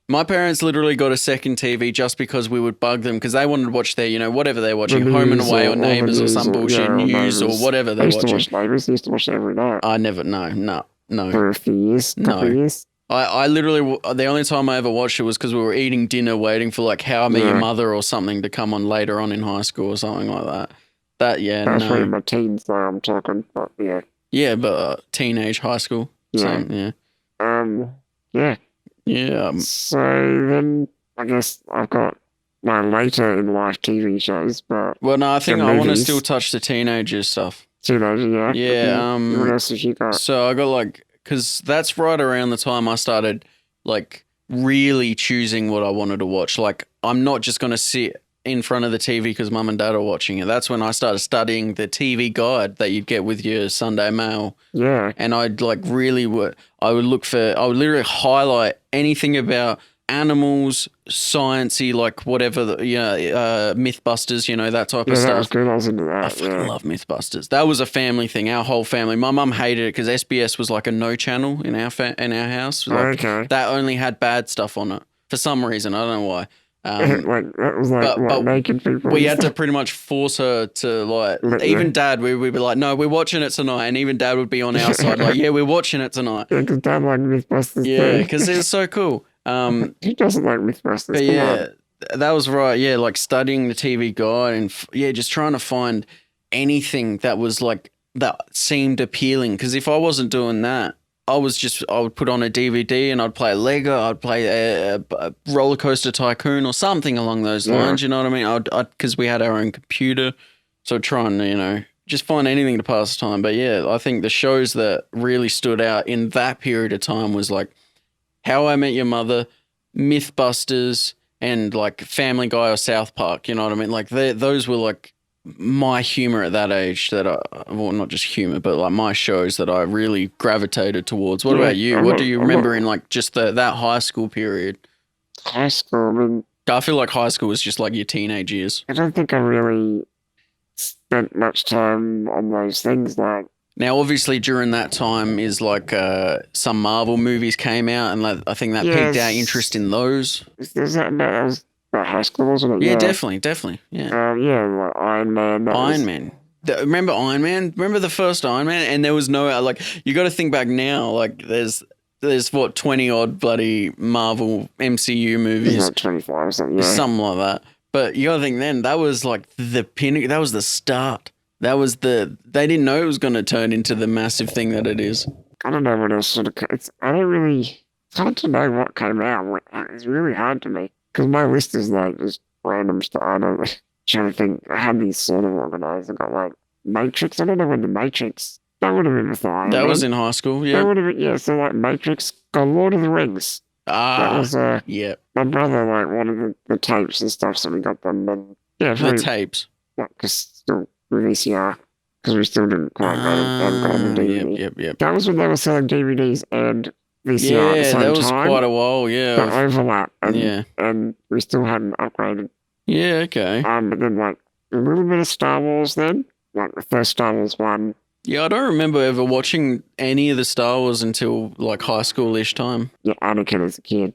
My parents literally got a second TV just because we would bug them, because they wanted to watch their, whatever they're watching, Home and Away or Neighbours or some bullshit news or whatever they're watching. I used to watch Neighbours. I used to watch it every night. I never, no. For a few years, couple of years. I literally, the only time I ever watched it was because we were eating dinner waiting for like How I Met Your Mother or something to come on later on in high school or something like that. That was probably my teens, though, I'm talking, but yeah. Yeah, but teenage, high school. Yeah. Same, yeah. Yeah. So then I guess I've got my later in life TV shows, but... Well, no, I think I want to still touch the teenager stuff. Teenager, yeah. Yeah. What else have you got? So I got like... Because that's right around the time I started, like, really choosing what I wanted to watch. Like, I'm not just going to sit in front of the TV because mum and dad are watching it. That's when I started studying the TV guide that you'd get with your Sunday mail. Yeah. And I'd, like, I would literally highlight anything about animals, sciencey, like whatever, Mythbusters, that type of stuff. That was good. I was into that. I fucking love Mythbusters. That was a family thing. Our whole family. My mum hated it because SBS was like a no channel in our house. Like, that only had bad stuff on it for some reason. I don't know why. That was like naked people. We had to pretty much force her to even Dad. We'd be like, "No, we're watching it tonight," and even Dad would be on our side, like, "Yeah, we're watching it tonight." Yeah, because Dad liked Mythbusters. Yeah, because it was so cool. He doesn't like Mythbusters. But yeah, that was right. Yeah, like studying the TV guide and just trying to find anything that was like that seemed appealing. Because if I wasn't doing that, I would put on a DVD and I'd play Lego, I'd play a Roller Coaster Tycoon or something along those lines. You know what I mean? Because we had our own computer, so I'd try and just find anything to pass the time. But yeah, I think the shows that really stood out in that period of time was like How I Met Your Mother, Mythbusters and like Family Guy or South Park. You know what I mean? Like those were like my humor at that age. Well, not just humor, but like my shows that I really gravitated towards. What about you? What do you remember in like just that high school period? High school, I mean, I feel like high school was just like your teenage years. I don't think I really spent much time on those things. Like, now, obviously, during that time is like some Marvel movies came out, and like, I think that piqued our interest in those. Is that was about high school, wasn't it? Yeah, definitely. Yeah. Yeah, like Iron Man. Man. Remember Iron Man? Remember the first Iron Man? And there was no like. You got to think back now. Like, there's what 20 odd bloody Marvel MCU movies. Like 25 or something. Yeah. Something like that. But you got to think then that was like the pinnacle. That was the start. They didn't know it was going to turn into the massive thing that it is. I don't know what else sort of. It's hard to know what came out. It's really hard to me because my list is like just random stuff. I don't trying to think. I had these sort of organized. I got like Matrix. I don't know when the Matrix. That would have been with Iron Man. That was in high school. Yeah. That would have been So like Matrix. Got Lord of the Rings. That was yeah. My brother like wanted the tapes and stuff, so we got them. And yeah, the tapes. Because still. VCR, because we still didn't quite go on the DVD. Yep. That was when they were selling DVDs and VCR at the same time. Yeah, that was quite a while, yeah. That overlap, and we still hadn't upgraded. Yeah, okay. But then, like, a little bit of Star Wars then, like the first Star Wars one. Yeah, I don't remember ever watching any of the Star Wars until, like, high school-ish time. Yeah, Anakin as a kid.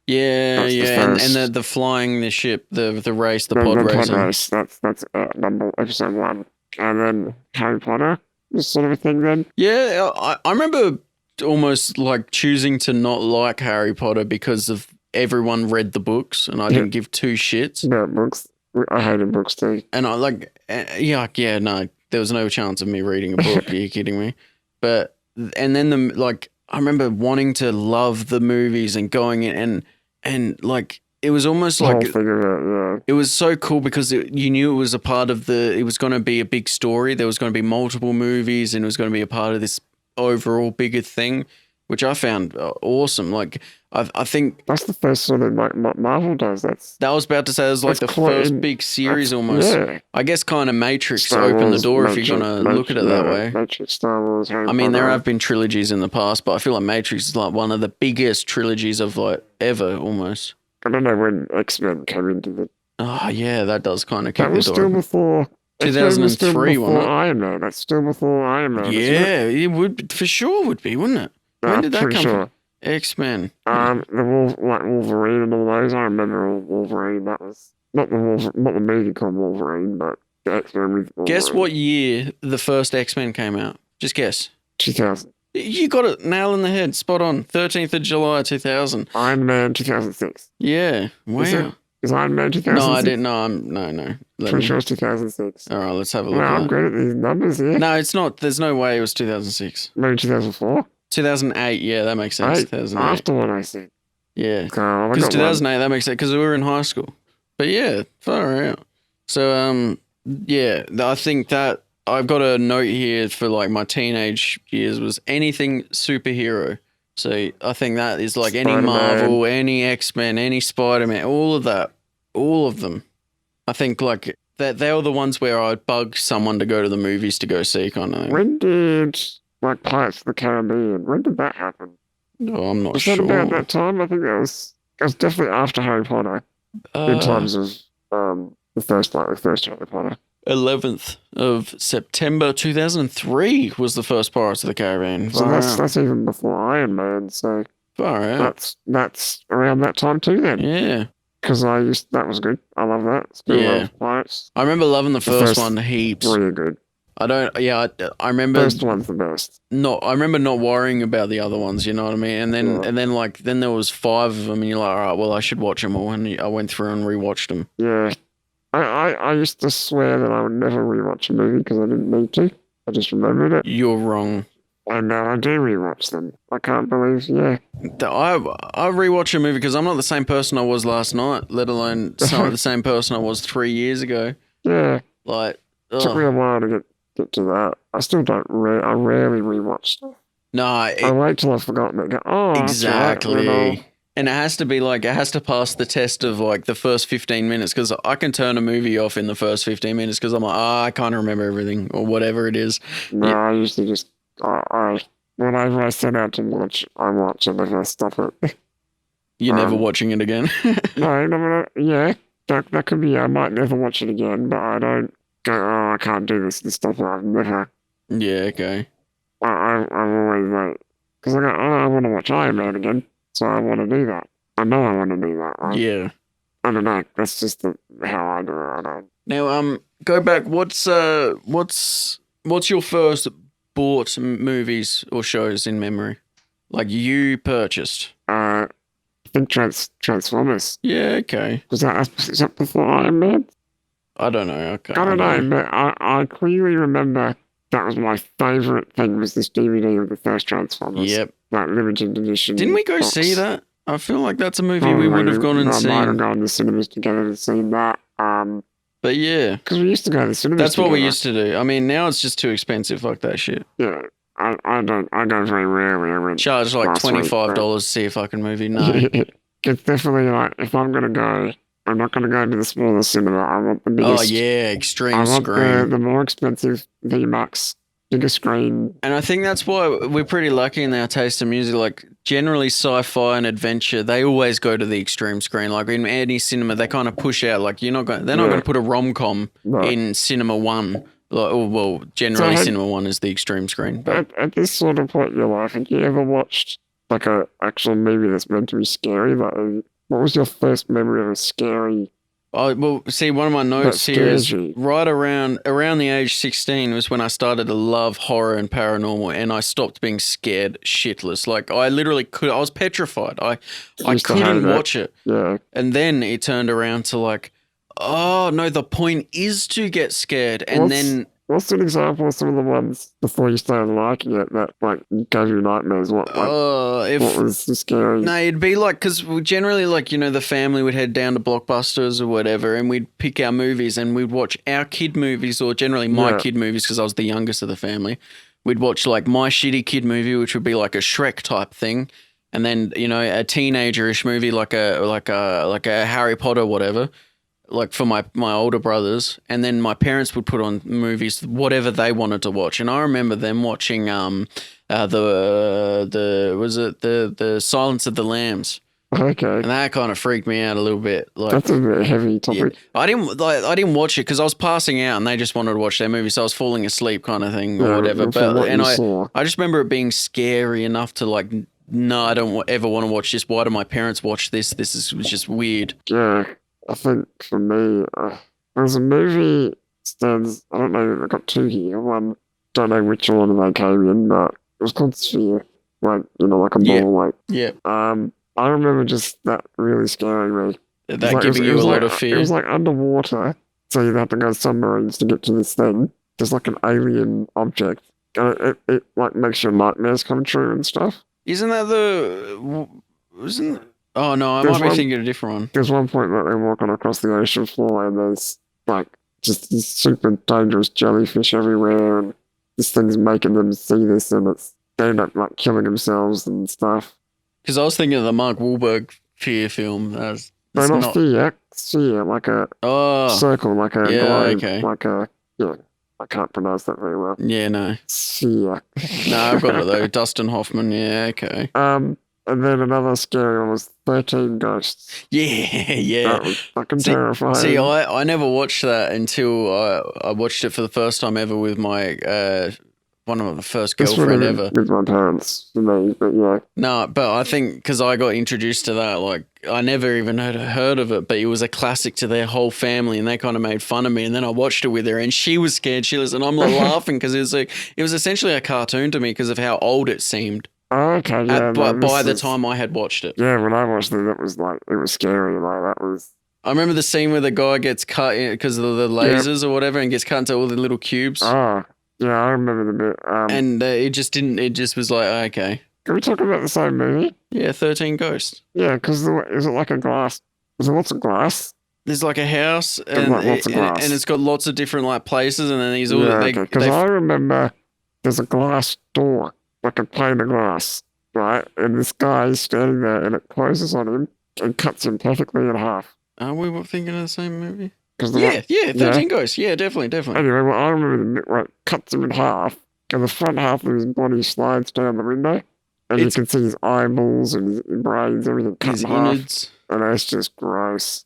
Yeah, and the flying the ship, the race, the pod race. That's episode 1, and then Harry Potter was sort of a thing then. Yeah, I remember almost like choosing to not like Harry Potter because of everyone read the books, and I didn't give two shits about books. I hated books too, and I no, there was no chance of me reading a book. Are you kidding me? And then I remember wanting to love the movies and going in and like it was almost like it was so cool because you knew it was a part of it was going to be a big story. There was going to be multiple movies and it was going to be a part of this overall bigger thing, which I found awesome. Like I think that's the first sort of like what Marvel does. That I was about to say it was like the first big series almost. Yeah. I guess kind of Matrix opened the door if you're going to look at it that way. Matrix, Star Wars, Harry Potter. There have been trilogies in the past, but I feel like Matrix is like one of the biggest trilogies of like ever almost. I don't know when X-Men came into the... Oh yeah, that does kind of kick the door. That was still before... 2003, wasn't it? Iron Man. That's still before Iron Man. Yeah, it would for sure would be, wouldn't it? When did that come from? X-Men. The Wolverine and all those. I remember Wolverine. That was not the movie called Wolverine, but the X-Men with Wolverine. Guess what year the first X-Men came out? Just guess. 2000. You got it, nail in the head, spot on. 13th of July, 2000. Iron Man 2006. Yeah, wow. Is Iron Man 2006? No, I didn't. No. Pretty sure it's 2006. All right, let's have a look. I'm good at these numbers here. No, it's not. There's no way it was 2006. Maybe 2004? 2008, yeah, that makes sense. 2008. After what I said. Yeah. Because 2008, that makes sense, because we were in high school. But yeah, far out. So, yeah, I think that I've got a note here for like my teenage years was anything superhero. So I think that is like Spider-Man. Any Marvel, any X-Men, any Spider-Man, all of that, all of them. I think like that they were the ones where I'd bug someone to go to the movies to go see kind of thing. When did like Pirates of the Caribbean, when did that happen? Oh, I'm not sure. Was that about that time? I think it was definitely after Harry Potter. In terms of the first Harry Potter. 11th of September 2003 was the first Pirates of the Caribbean. So that's even before Iron Man. So far out. That's around that time too. Then yeah, because that was good. I love that. Still love Pirates. I remember loving the first one heaps. Really good. I remember first one's the best. I remember not worrying about the other ones. You know what I mean? And then there was 5 of them, and you're like, all right, well, I should watch them all. And I went through and rewatched them. Yeah. I used to swear that I would never rewatch a movie because I didn't need to. I just remembered it. You're wrong. And now I do rewatch them. I can't believe, I rewatch a movie because I'm not the same person I was last night, let alone the same person I was 3 years ago. Yeah. Like, it took me a while to get to that. I still don't. I rarely rewatch stuff. No, I wait till I've forgotten it. Go, exactly. Right. And it has to be like, it has to pass the test of like the first 15 minutes because I can turn a movie off in the first 15 minutes because I'm like, I can't remember everything or whatever it is. No, I usually just, whenever I set out to watch, I watch it if I stop it. You're never watching it again. No, yeah, that could be, I might never watch it again, but I don't go, oh, I can't do this and stuff. I've never, Yeah, okay. I've always like, because I go, oh, I want to watch Iron Man again, so I want to do that. I know I want to do that. Yeah. I don't know. That's just how I do it. I don't. Now, go back. What's your first bought movies or shows in memory? Like you purchased? I think Transformers. Yeah, okay. Is that before Iron Man? I don't know. Okay. I don't know, but I clearly remember that was my favourite thing was this DVD of the first Transformers. Yep. That limited edition. Didn't we go box. see that? I feel like that's a movie we would have gone and seen. I might have seen. gone to the cinemas together and seen that. But yeah. Because we used to go to the cinemas That's what we together. used to do. I mean, now it's just too expensive. Fuck that shit. Yeah. I go very rarely. I went Charge like last week, $25 but- to see a fucking movie. No. It's definitely like, if I'm going to go, I'm not going to go to the smaller cinema. I want the biggest. Oh yeah, extreme I want screen. the more expensive VMAX, bigger screen. And I think that's why we're pretty lucky in our taste in music. Like generally sci-fi and adventure, they always go to the extreme screen. Like in any cinema, they kind of push out. Like they're not going to put a rom-com in Cinema 1. Like, well, generally Cinema 1 is the extreme screen. But At this sort of point in your life, have you ever watched like a actual movie that's meant to be scary? Like, what was your first memory of a scary? Oh, well, see, one of my notes That here is scares you. right around the age 16 was when I started to love horror and paranormal, and I stopped being scared shitless. Like I literally I was petrified. I Used to couldn't hate it. watch it. Yeah. And then it turned around to like, oh no, the point is to get scared. And What's an example of some of the ones before you started liking it that like gave you nightmares? What was the scary? No, it'd be like, because generally, like, you know, the family would head down to Blockbusters or whatever, and we'd pick our movies and we'd watch our kid movies, or generally my kid movies, because I was the youngest of the family. We'd watch like my shitty kid movie, which would be like a Shrek type thing, and then, you know, a teenager-ish movie like a Harry Potter, whatever. Like for my older brothers, and then my parents would put on movies whatever they wanted to watch, and I remember them watching the Silence of the Lambs, Okay. and that kind of freaked me out a little bit. Like That's a bit heavy topic. I didn't watch it because I was passing out, and they just wanted to watch their movie, so I was falling asleep, kind of thing, or whatever. I just remember it being scary enough to like, no, I don't ever want to watch this. Why do my parents watch this? This is just weird. Yeah. I think for me, there's a movie stands. I don't know. I got two here. One, don't know which one they came in, but it was called Sphere. Like, you know, like a ball. Like, Yeah. I remember just that really scaring me. That giving you a lot of fear. It was like underwater, so you'd have to go submarines to get to this thing. There's like an alien object, and it like makes your nightmares come true and stuff. Isn't that Oh no, I might be thinking of a different one. There's one point that they're walking across the ocean floor, and there's like just this super dangerous jellyfish everywhere, and this thing's making them see this, and they end up like killing themselves and stuff. Because I was thinking of the Mark Wahlberg Fear film. That's They're not not. sphere, like a circle, like a globe, like a I can't pronounce that very well. Yeah, no. Sphere. No, I've got it though. Dustin Hoffman. Yeah, okay. And then another scary one was 13 Ghosts. Yeah. That was fucking terrifying. See, I never watched that until I watched it for the first time ever with my one of the first girlfriend ever. With my parents, for me, but yeah. No, but I think because I got introduced to that, like I never even heard of it, but it was a classic to their whole family, and they kind of made fun of me. And then I watched it with her, and she was scared shitless, and I'm like laughing because it was essentially a cartoon to me because of how old it seemed. Oh, okay, yeah. By the time I had watched it. Yeah, when I watched it, it was like, it was scary. Like, that was... I remember the scene where the guy gets cut because of the lasers or whatever and gets cut into all the little cubes. Oh, yeah, I remember the bit. And it just was like, okay. Can we talk about the same movie? Yeah, 13 Ghosts. Yeah, because is it like a glass? Is there lots of glass? There's like a house and, like lots of glass. and it's got lots of different like places, and then these all Because I remember there's a glass door, like a pane of glass, right? And this guy is standing there, and it closes on him and cuts him perfectly in half. Are we thinking of the same movie? Yeah, 13 Ghosts. Yeah, definitely. Anyway, well, I remember the bit where it cuts him in half, and the front half of his body slides down the window, and you can see his eyeballs and his brains, everything cut His in half. innards. And it's just gross.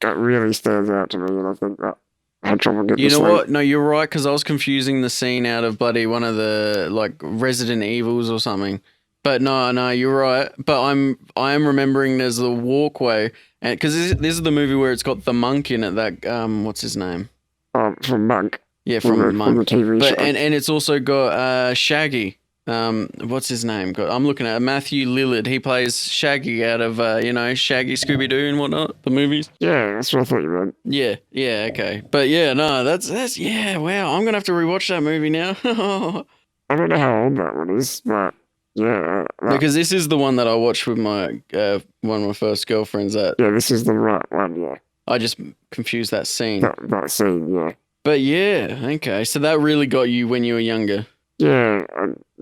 That really stands out to me, and I think that I had trouble getting You to know sleep. what? No, you're right, because I was confusing the scene out of bloody one of the like Resident Evils or something. But no, you're right. But I am remembering there's the walkway, and because this is the movie where it's got the monk in it. That what's his name? From Monk. Yeah, from Monk. From the TV But show. and it's also got Shaggy. What's his name? I'm looking at Matthew Lillard. He plays Shaggy out of Shaggy, Scooby-Doo and whatnot, the movies. Yeah, that's what I thought you meant. Yeah, okay. But yeah, no, that's yeah, wow. I'm gonna have to rewatch that movie now. I don't know how old that one is, but yeah. Because this is the one that I watched with my one of my first girlfriends. That Yeah, this is the right one, yeah. I just confused that scene. That scene, yeah. But yeah, okay. So that really got you when you were younger. Yeah,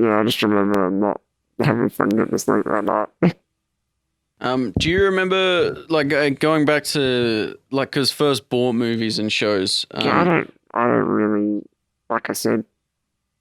I just remember not having fun getting to sleep that night. Do you remember like going back to like because first bought movies and shows? I don't really, like I said,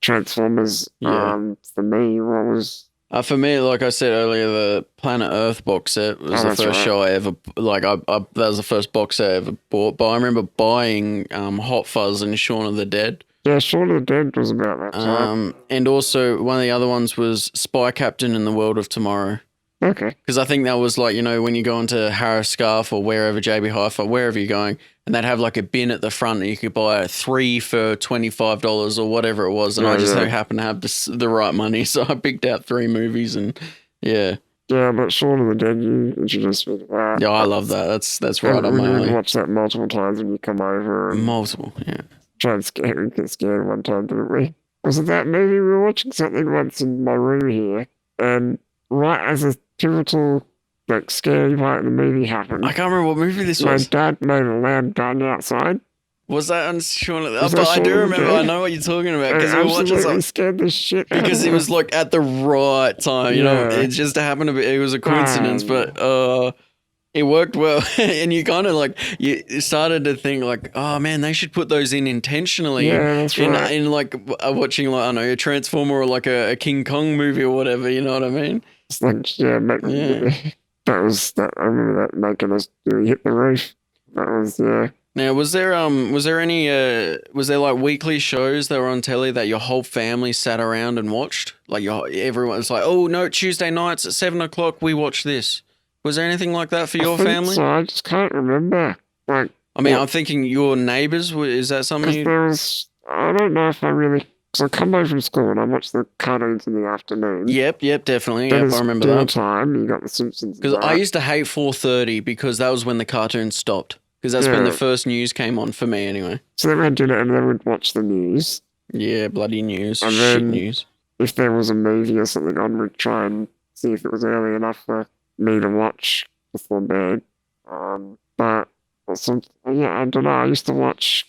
Transformers. Yeah. For me, what was For me, like I said earlier, the Planet Earth box set was the that's first right. show I ever like. That was the first box set I ever bought. But I remember buying Hot Fuzz and Shaun of the Dead. Yeah, Shaun of the Dead was about that time. And also one of the other ones was Spy Captain in the World of Tomorrow. Okay. Because I think that was like, when you go into Harris Scarf or wherever, JB Hi-Fi, wherever you're going, and they'd have like a bin at the front and you could buy 3 for $25 or whatever it was. And I just happened to have the right money. So I picked out 3 movies and yeah. Yeah, but Shaun of the Dead, you introduced me to that. Yeah, I love that. That's right on my We alley. watched that multiple times when you come over and Multiple, yeah. try and get scared one time, didn't we? Was it that movie? We were watching something once in my room here, and right as a pivotal, like, scary part of the movie happened, I can't remember what movie this my was. dad made a loud bang outside. Was that on Shaun of the Was But that I Shaun do of the remember, Dead? I know what you're talking about. It Because we were watching absolutely something. scared the shit out Because of it was like at the right time, Yeah. it just happened to be, it was a coincidence, but it worked well. And you kind of like, you started to think like, oh man, they should put those in intentionally. Yeah, that's right. In like watching like, I don't know, a Transformer or like a King Kong movie or whatever, you know what I mean? It's like, yeah. That. I remember that making us hit the roof. That was, yeah. Now, was there any was there like weekly shows that were on telly that your whole family sat around and watched? Like everyone was like, oh no, Tuesday nights at 7:00 we watch this. Was there anything like that for your I think family? So I just can't remember. Like, I mean, I'm thinking your neighbors. Is that something? because there was, I don't know if I really, because I come home from school and I watch the cartoons in the afternoon. Yep, definitely. Then Yep, it's I remember dinner that. time, you got the Simpsons. Because I used to hate 4:30 because that was when the cartoons stopped. Because that's when the first news came on for me, anyway. So then we had dinner and then we'd watch the news. Yeah, bloody news, And shit then- news. If there was a movie or something on, we'd try and see if it was early enough for me to watch before bed. But I don't know. I used to watch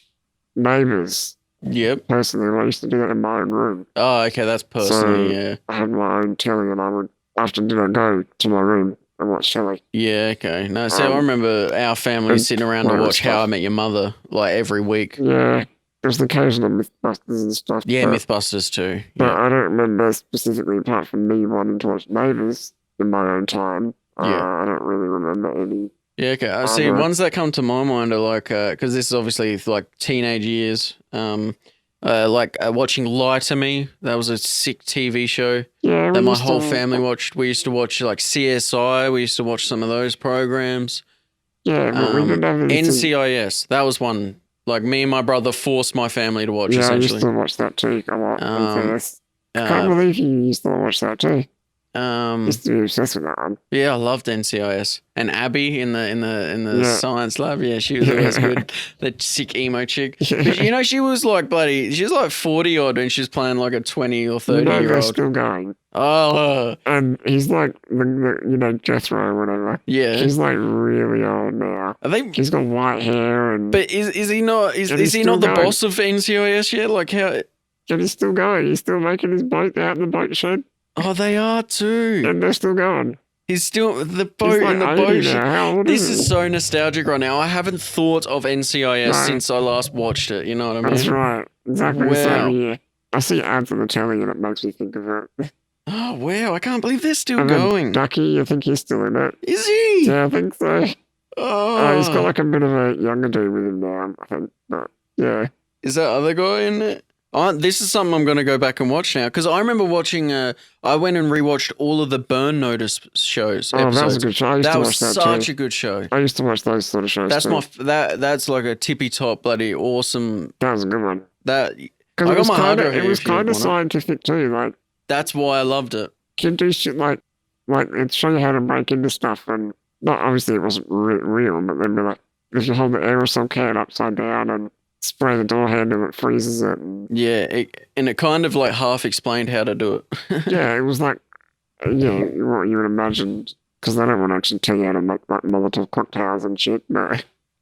Neighbours. Yep. Personally, I used to do that in my own room. Oh, okay, that's personally, So- yeah. I had my own telly and I would, after dinner, go to my room and watch telly. Yeah, okay. No, so I Um, remember our family and sitting around to whatever watch How I stuff. Met Your Mother, like every week. Yeah, there's the occasional Mythbusters and stuff. Yeah, but, Mythbusters too. But Yeah. I don't remember specifically, apart from me wanting to watch Neighbours in my own time. Yeah. I don't really remember any. Yeah, okay. I see. Other- Ones that come to my mind are like, because this is obviously like teenage years. Watching Lie to Me. That was a sick TV show Yeah, we that my used whole to- family watched. We used to watch like CSI. We used to watch some of those programs. Yeah, but we didn't have anything. NCIS. That was one. Like me and my brother forced my family to watch. Yeah, I used essentially. to watch that too. Come on, NCIS. Can't Uh, believe you used to watch that too. Used to be obsessed with that one. Yeah, I loved NCIS and Abby in the Yeah. science lab. Yeah, she was always good. That sick emo chick. But, she was like bloody. She was like 40 odd, and she was playing like a 20 or 30 year they're old. still going. Oh, And he's like, Jethro or whatever. yeah. He's like really old now. I think. He's got white hair and. But is he not? Is And he he's not the still going. boss of NCIS yet? Like how? And he's still going. He's still making his boat out in the boat shed. Oh, they are too. and they're still going. He's still the He's boat like in the 80 boat. now. How old This is is he? so nostalgic right now. I haven't thought of NCIS No. since I last watched it. You know what I mean? That's right. Exactly the same Wow. here. I see ads on the telly and it makes me think of it. Oh wow! I can't believe they're still And then going. Ducky, I think he's still in it. Is he? Yeah, I think so. Oh, He's got like a bit of a younger dude with him now, I think. But yeah. is that other guy in it? This is something I'm going to go back and watch now because I remember watching. I went and rewatched all of the Burn Notice shows. Oh, that was a Episodes. good show. I used That to was watch that such too. a good show. I used to watch those sort of shows That's too. that's like a tippy top bloody awesome. That was a good one. That Because I it got was my kind hard of drive it here was if you kind of want it. scientific too. Like That's why I loved it. you can do shit like it show you how to break into stuff, and not obviously it wasn't real, but then be like if you hold the aerosol can upside down and spray the door handle, it freezes it. And Yeah, and it kind of like half explained how to do it. yeah, it was like yeah, what you would imagine. Because they don't want to actually tell you how to make like Molotov cocktails and shit. No.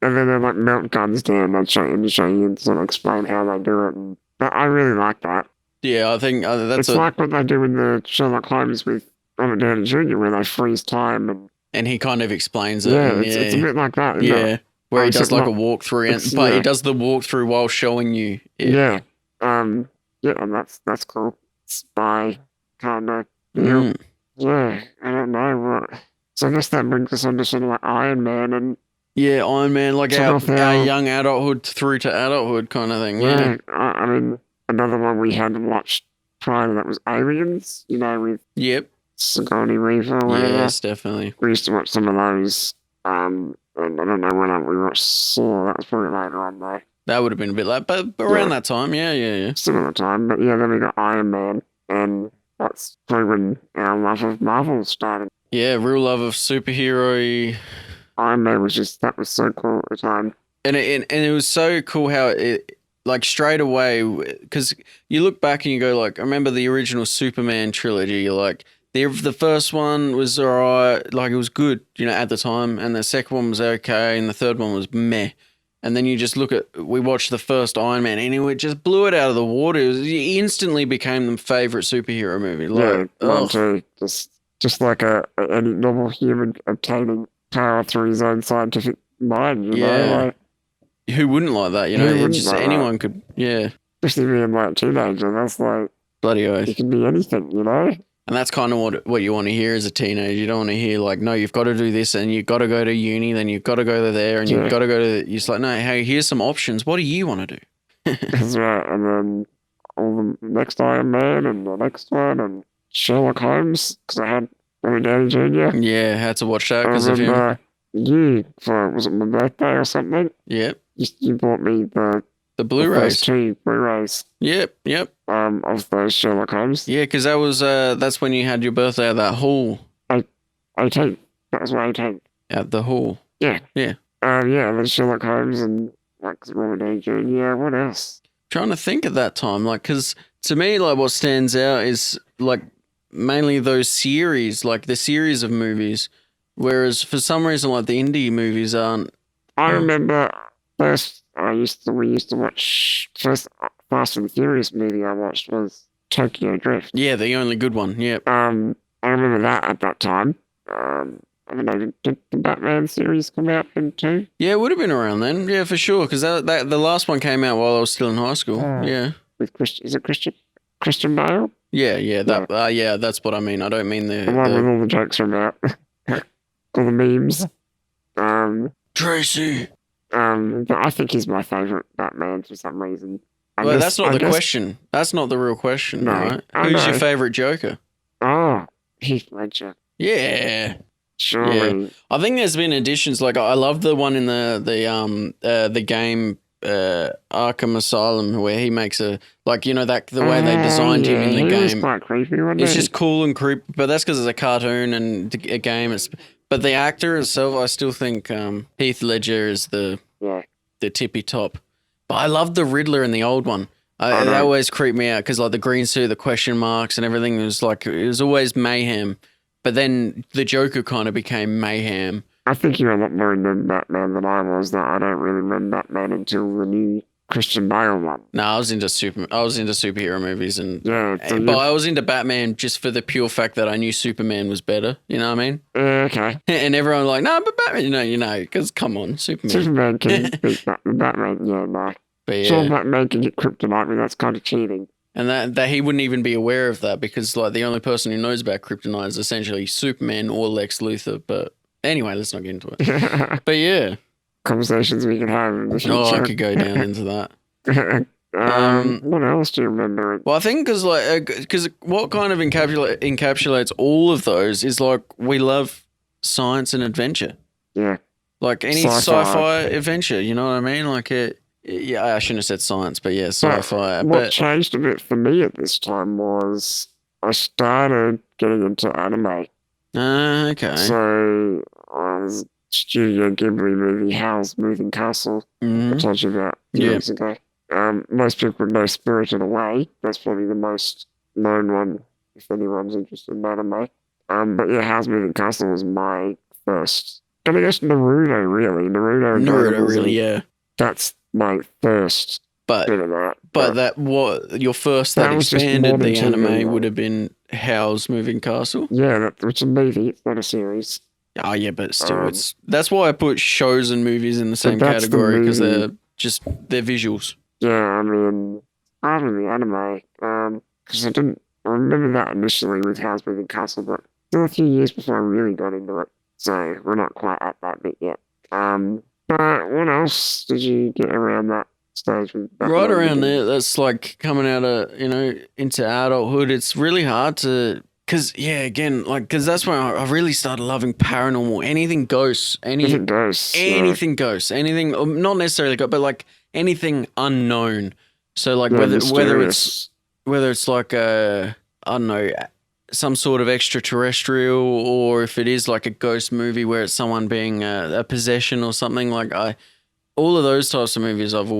And then they like melt guns down and show you and sort of explain how they do it. And but I really like that. Yeah, I think that's It's like what they do in the Sherlock Holmes with Robert Downey Jr., where they freeze time and and he kind of explains it. yeah, and it's a bit like that. Isn't yeah, it? where he Except does like a not- walkthrough, it's- but he yeah. does the walkthrough while showing you. It. Yeah. Yeah, and that's cool. Spy kind of deal. Mm. Yeah, I don't know what. So I guess that brings us on to sort of like Iron Man and Yeah, Iron Man, like Sort our, of our our- young adulthood through to adulthood kind of thing. yeah. Yeah, I mean, another one we had watched prior to that was Aliens. You know, with yep, Sigourney Weaver or whatever. yes, definitely. We used to watch some of those. And I don't know when we watched Saw. That was probably later on though. That would have been a bit late, but around Yeah. that time, yeah. Similar time, but yeah, then we got Iron Man, and that's probably when our love of Marvel started. Yeah, real love of superhero. Iron Man was that was so cool at the time. And it was so cool how it like straight away because you look back and you go like I remember the original Superman trilogy like the first one was alright, like it was good, you know, at the time, and the second one was okay, and the third one was meh. And then you just we watched the first Iron Man, and it just blew it out of the water. It instantly became the favorite superhero movie. Like, Yeah, mine ugh. too. Just like any normal human obtaining power through his own scientific mind, you know? Yeah. Like, Who wouldn't like that? You Who know, wouldn't just like that? anyone could. Yeah, especially being like a teenager, that's like, bloody oath. it can be anything, you know? And that's kind of what you want to hear as a teenager. You don't want to hear like, no, you've got to do this, and you've got to go to uni, then you've got to go to there, and Yeah. you've got to go to. You're just like, no, hey, here's some options. What do you want to do? That's right. And then all the next Iron Man and the next one and Sherlock Holmes, because I had Robert Downey Jr. Yeah, had to watch that I because of him. remember you, was it my birthday or something? Yep, You bought me the the first Blu-rays. 2 Blu-rays Yep. of those Sherlock Holmes. Yeah, because that was that's when you had your birthday at that hall. 18. That was my 18. At the hall. Yeah, the Sherlock Holmes and like Robert Downey Jr. What else? Trying to think at that time, like, because to me, like, what stands out is like mainly those series, like the series of movies. Whereas for some reason, like the indie movies aren't. I Oh. remember first we used to watch first Fast and the Furious movie I watched was Tokyo Drift. Yeah, the only good one. Yep. I remember that at that time. I don't know, did the Batman series come out in 2? Yeah, it would have been around then. Yeah, for sure. Because that the last one came out while I was still in high school. Oh. Yeah. With Christian Bale? Yeah. That's what I mean. I don't mean The one with all the jokes from out. All the memes. Tracy. But I think he's my favourite Batman for some reason. Well, that's not the question. That's not the real question, No, right? I Who's your know. favorite Joker? Oh, Heath Ledger. Yeah. Surely. I think there's been additions. Like I love the one in the game Arkham Asylum where he makes the way they designed him in the He was game. quite creepy, wasn't It's he? just cool and creepy, but that's because it's a cartoon and a game. But the actor itself, I still think Heath Ledger is the Yeah. tippy top. But I love the Riddler in the old one. I It know. always creeped me out because like the green suit, the question marks, and everything was like it was always mayhem. But then the Joker kind of became mayhem. I think you're a lot more into Batman than I was. That I don't really remember Batman until the new Christian Bale one. No, I was into superhero movies, and Yeah, so but I was into Batman just for the pure fact that I knew Superman was better. You know what I mean? okay. And everyone was like, no, but Batman, you know, because come on, Superman. Superman can beat Batman. Yeah, no. But yeah. Sure, Batman can get kryptonite, but that's kind of cheating. And that he wouldn't even be aware of that because like the only person who knows about kryptonite is essentially Superman or Lex Luthor. But anyway, let's not get into it. But yeah. Conversations we can have in the future. Oh, I could go down into that. What else do you remember? Well, I think because what kind of encapsulates all of those is like we love science and adventure. Yeah. Like any sci-fi adventure, you know what I mean? Like yeah, I shouldn't have said science, but yeah, sci-fi. What changed a bit for me at this time was I started getting into anime. Okay. So I was Studio Ghibli movie Howl's Moving Castle, I told you about years ago. Most people would know Spirited Away. That's probably the most known one if anyone's interested in anime. But yeah, Howl's Moving Castle was my first. And I guess Naruto, really. Naruto, really, yeah. That's my first bit of that. But your first that expanded the anime would have been Howl's Moving Castle? Yeah, it's a movie. It's not a series. Oh, yeah, but still, that's why I put shows and movies in the same category because they're visuals. Yeah, I mean, part of the anime, because I remember that initially with Howl's Moving Castle, but still a few years before I really got into it. So we're not quite at that bit yet. But what else did you get around that stage? Right around there, that's like coming out of, into adulthood. It's really hard to, because that's when I really started loving paranormal. Anything ghosts. Anything ghosts. Anything, not necessarily ghosts, but like anything unknown. So like whether it's like I don't know, some sort of extraterrestrial, or if it is like a ghost movie where it's someone being a possession or something, like all of those types of movies I would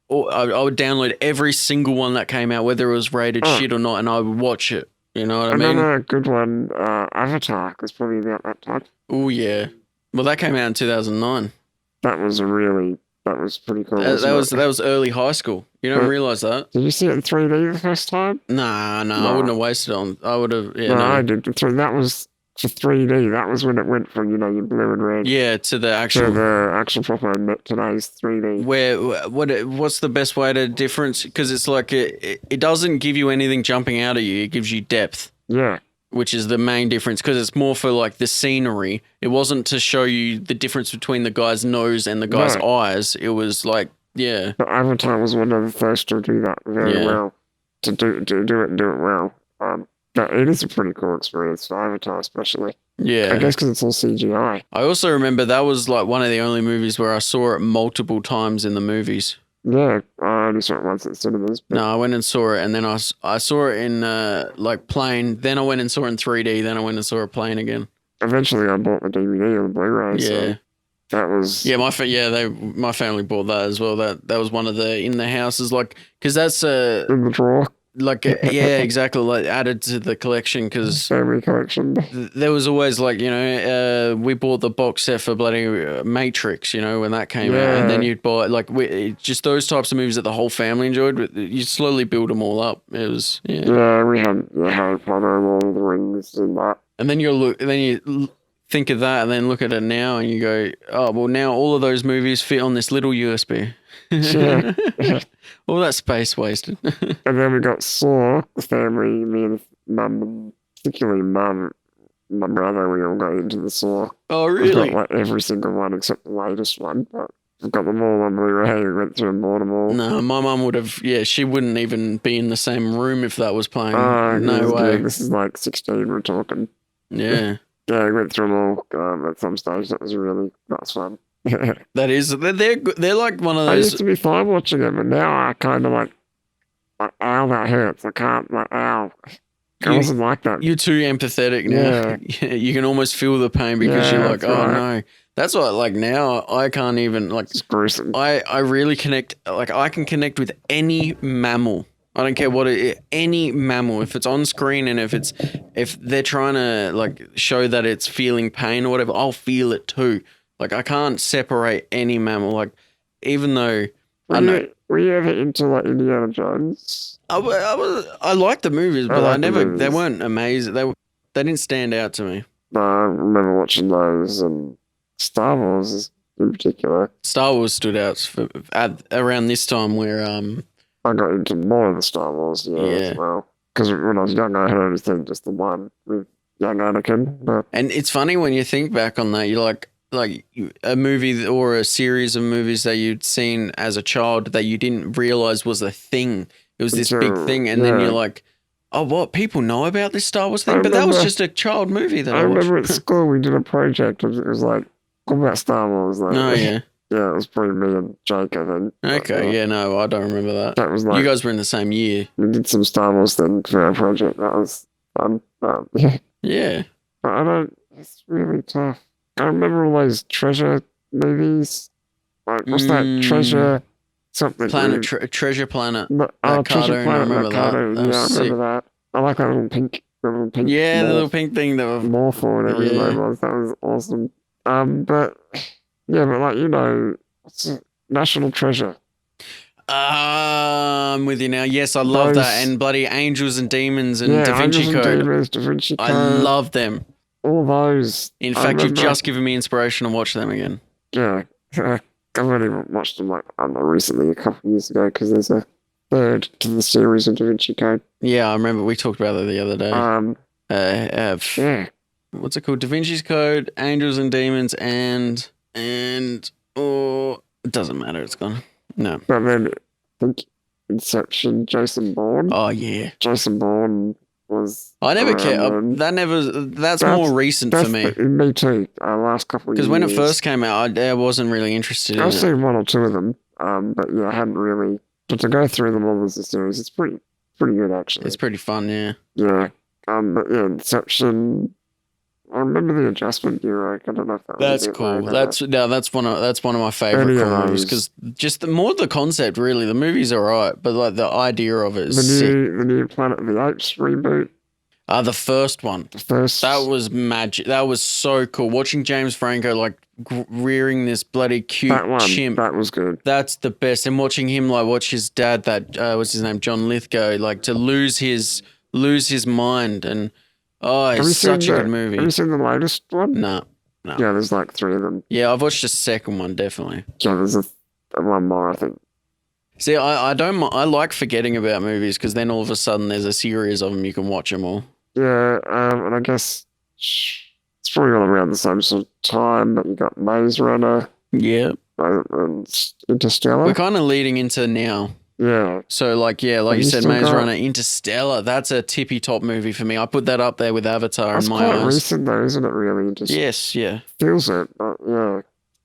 download every single one that came out, whether it was rated shit or not, and I would watch it. You know what I mean? Another good one, Avatar, was probably about that time. Oh yeah. Well, that came out in 2009. That was pretty cool. That was early high school. You don't realize that. Did you see it in 3D the first time? Nah, I wouldn't have wasted it on. I would have. Yeah, no, I did. That was for 3D. That was when it went from your blue and red. Yeah, to the actual proper today's 3D. What's the best way to difference? Because it's like it doesn't give you anything jumping out at you. It gives you depth. Yeah. Which is the main difference, because it's more for like the scenery. It wasn't to show you the difference between the guy's nose and the guy's eyes. It was like, yeah. But Avatar was one of the first to do that very well. To do it and do it well. But it is a pretty cool experience for Avatar, especially. Yeah. I guess because it's all CGI. I also remember that was like one of the only movies where I saw it multiple times in the movies. Yeah, I only saw it once at cinemas. No, I went and saw it, and then I saw it in like plane. Then I went and saw it in 3D. Then I went and saw it plane again. Eventually, I bought the DVD or the Blu-ray. Yeah, so that was my family bought that as well. That was one of the in the houses, like, because that's in the drawer. Like exactly, like added to the collection, because family collection. There was always like we bought the box set for bloody Matrix, when that came out, and then you'd buy like just those types of movies that the whole family enjoyed. You slowly build them all up. It was we had Harry Potter, Lord of the Rings, and that. And then you think of that, and then look at it now, and you go, oh well, now all of those movies fit on this little USB. Yeah. All that space wasted. And then we got Saw, the family, me and mum, particularly mum, my brother, we all got into the Saw. Oh, really? We've got like every single one except the latest one, but we've got them all on Blu-ray. We went through and bought them all. No, my mum would have, she wouldn't even be in the same room if that was playing. No way. This is like 16 we're talking. Yeah. Yeah, we went through them all at some stage. That was fun. That is, they're like one of those. I used to be fine watching them, and now I kind of like, ow, that hurts. I can't, ow. I wasn't like that. You're too empathetic now. Yeah. You can almost feel the pain because you're like, oh no. That's why, like, now I can't even, like, it's gruesome. I really connect, like, I can connect with any mammal. I don't care what any mammal, if it's on screen and if they're trying to like show that it's feeling pain or whatever, I'll feel it too. Like, I can't separate any mammal. Like, even though when Were you ever into like Indiana Jones? I liked the movies, but I like the never. They movies. weren't amazing. They didn't stand out to me. No, I remember watching those and Star Wars in particular. Star Wars stood out around this time where I got into more of the Star Wars, as well. Because when I was young, I had only seen just the one with young Anakin. But and it's funny when you think back on that. You're like a movie or a series of movies that you'd seen as a child that you didn't realize was a thing. It was this big thing, and then you're like, oh, what? People know about this Star Wars thing? But that was just a child movie that I watched. remember at school we did a project. It was like, all about Star Wars. Like, Oh, yeah. Yeah, it was probably me and Jake, I think. Okay, no, I don't remember that. That was like... You guys were in the same year. We did some Star Wars thing for our project. That was fun. Yeah. Yeah. But I don't... It's really tough. I remember all those treasure movies. Like, what's that? Treasure... Something. Treasure Planet. Treasure cartoon, Planet, I remember that. cartoon. That was I remember that. I like that little pink... Yeah, the little pink thing that was... Morphle and everything was. That was awesome. But... Yeah, but like, what's it? National Treasure. I'm with you now. Yes, I love that. And bloody Angels and Demons and Da Vinci Angels Code. And Demons, Da Vinci Code. I love them. All those. In fact, you've just given me inspiration to watch them again. Yeah. I've only watched them like, I don't know, recently, a couple of years ago, because there's a third to the series of Da Vinci Code. Yeah, I remember we talked about that the other day. Yeah. What's it called? Da Vinci's Code, Angels and Demons, and it doesn't matter. It's gone. No. But then I think Inception, Jason Bourne. Oh yeah. Jason Bourne was. I never cared. That's more recent for me. Me too. Last couple of years. Because when it first came out, I wasn't really interested in it. I've seen one or two of them. But yeah, I hadn't really. But to go through them all as a series, it's pretty good actually. It's pretty fun, yeah. Yeah. But yeah, Inception. I remember the Adjustment Bureau. I don't know if that was cool. That's one of my favorite movies because just the concept really. The movie's alright, but like the idea of it is sick. The new Planet of the Apes reboot. The first one. That was magic. That was so cool. Watching James Franco like rearing this bloody cute chimp. That was good. That's the best. And watching him like watch his dad, what's his name, John Lithgow, like to lose his mind and. Oh, it's such a good movie. Have you seen the latest one? No. Yeah, there's like 3 of them. Yeah, I've watched the second one, definitely. Yeah, there's one more, I think. See, I I like forgetting about movies because then all of a sudden there's a series of them, you can watch them all. Yeah, and I guess it's probably all around the same sort of time that you got Maze Runner. Yeah. And Interstellar. We're kind of leading into now. Yeah. So, like you said, Maze Runner, Interstellar, that's a tippy top movie for me. I put that up there with Avatar in my eyes. It's quite recent, though, isn't it, really? Yes, yeah. Feels it, but yeah.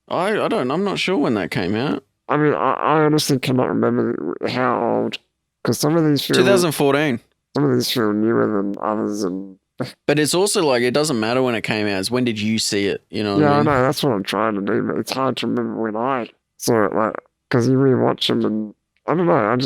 I'm not sure when that came out. I mean, I honestly cannot remember how old, because some of these feel... 2014. Some of these feel newer than others, and... But it's also like, it doesn't matter when it came out, it's when did you see it, you know what I mean? I know, that's what I'm trying to do, but it's hard to remember when I saw it, like, because you rewatch them and... I don't know.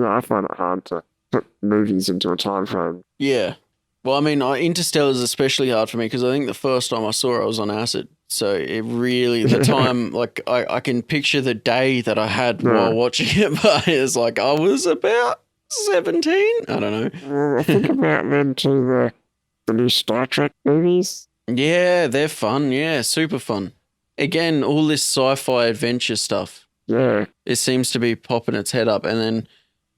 I find it hard to put movies into a time frame. Yeah. Well, I mean, Interstellar is especially hard for me because I think the first time I saw it, I was on acid. So it really, the time, like, I can picture the day that I had while watching it, but it's like I was about 17. I don't know. Well, I think about then to the new Star Trek movies. Yeah, they're fun. Yeah, super fun. Again, all this sci-fi adventure stuff. Yeah. It seems to be popping its head up. And then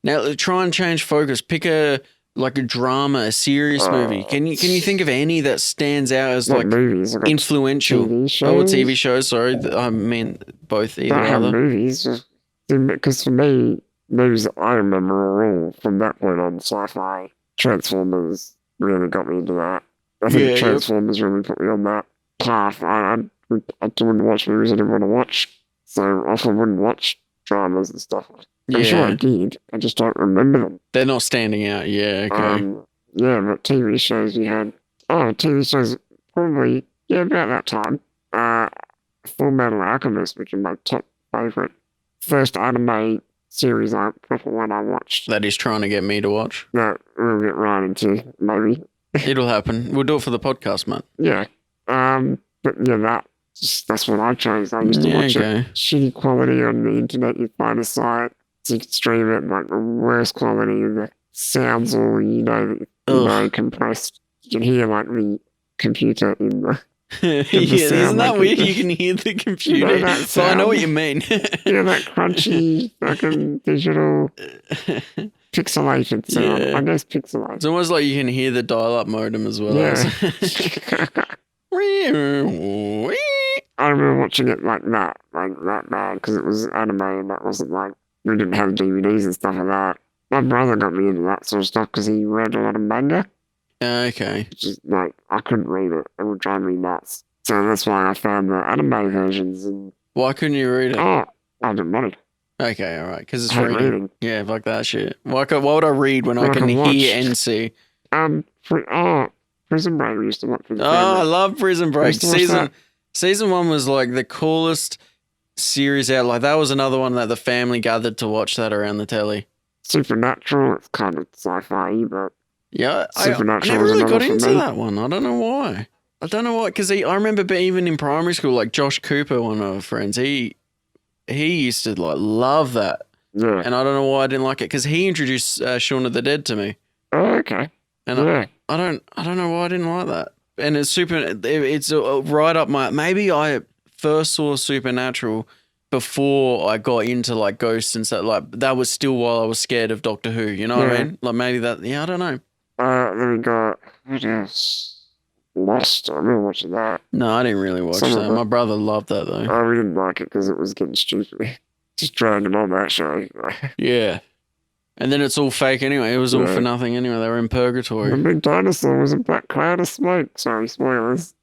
now try and change focus. Pick a drama, a serious movie. Can you think of any that stands out as like movies, influential? TV shows? TV shows, sorry. I mean both, either or other. Movies. Because for me, movies that I remember are all from that point on sci-fi. Transformers really got me into that. I think Transformers really put me on that path. I wouldn't watch movies I didn't want to watch. So I often wouldn't watch dramas and stuff. I'm sure I did. I just don't remember them. They're not standing out. Yeah, okay. But TV shows you had... TV shows probably... Yeah, about that time. Full Metal Alchemist, which is my top favourite. First anime series, proper one I watched. That he's trying to get me to watch? That we'll get right into, maybe. It'll happen. We'll do it for the podcast, mate. Yeah. But yeah, that's what I chose. I used to watch it. Shitty quality on the internet. You find a site you can stream it in like the worst quality, the sounds all compressed. You can hear like the computer in the Yeah, isn't that like weird? You can hear the computer. that So I know what sound? you mean. that crunchy fucking digital pixelated sound. Yeah. I guess pixelated. It's almost like you can hear the dial-up modem as well. Yeah. I remember watching it like that bad, because it was anime and that wasn't like, we didn't have DVDs and stuff like that. My brother got me into that sort of stuff because he read a lot of manga. Okay. Which is like, I couldn't read it. It would drive me nuts. So that's why I found the anime versions. And Why couldn't you read it? I didn't want it. Okay, all right. Because it's I hate reading. reading. Yeah, fuck that shit. Why would I read when I When I can can watch. hear and see? Prison Break we used to watch with the Oh, I family. love Prison Break. used to watch that. Season 1 was like the coolest series out. Like that was another one that the family gathered to watch that around the telly. Supernatural, it's kind of sci-fi, but Yeah, I Supernatural never was really got another for into me. that one. I don't know why. Because I remember even in primary school, like Josh Cooper, one of our friends, he used to like love that, yeah. and I don't know why I didn't like it because he introduced Shaun of the Dead to me, Oh, okay. and Yeah. I don't know why I didn't like that. And it's right up my. Maybe I first saw Supernatural before I got into like ghosts and stuff. Like that was still while I was scared of Doctor Who. You know what I Yeah. mean? Like maybe that. Yeah, I don't know. Then we got, what else? Lost. I remember watching that. No, I didn't really watch Some of that. it. My brother loved that though. We didn't like it because it was getting stupid. Just dragged him on that show. Yeah. And then it's all fake anyway. It was all Yeah. for nothing anyway. They were in The purgatory. big dinosaur was a black cloud of smoke. Sorry, spoilers.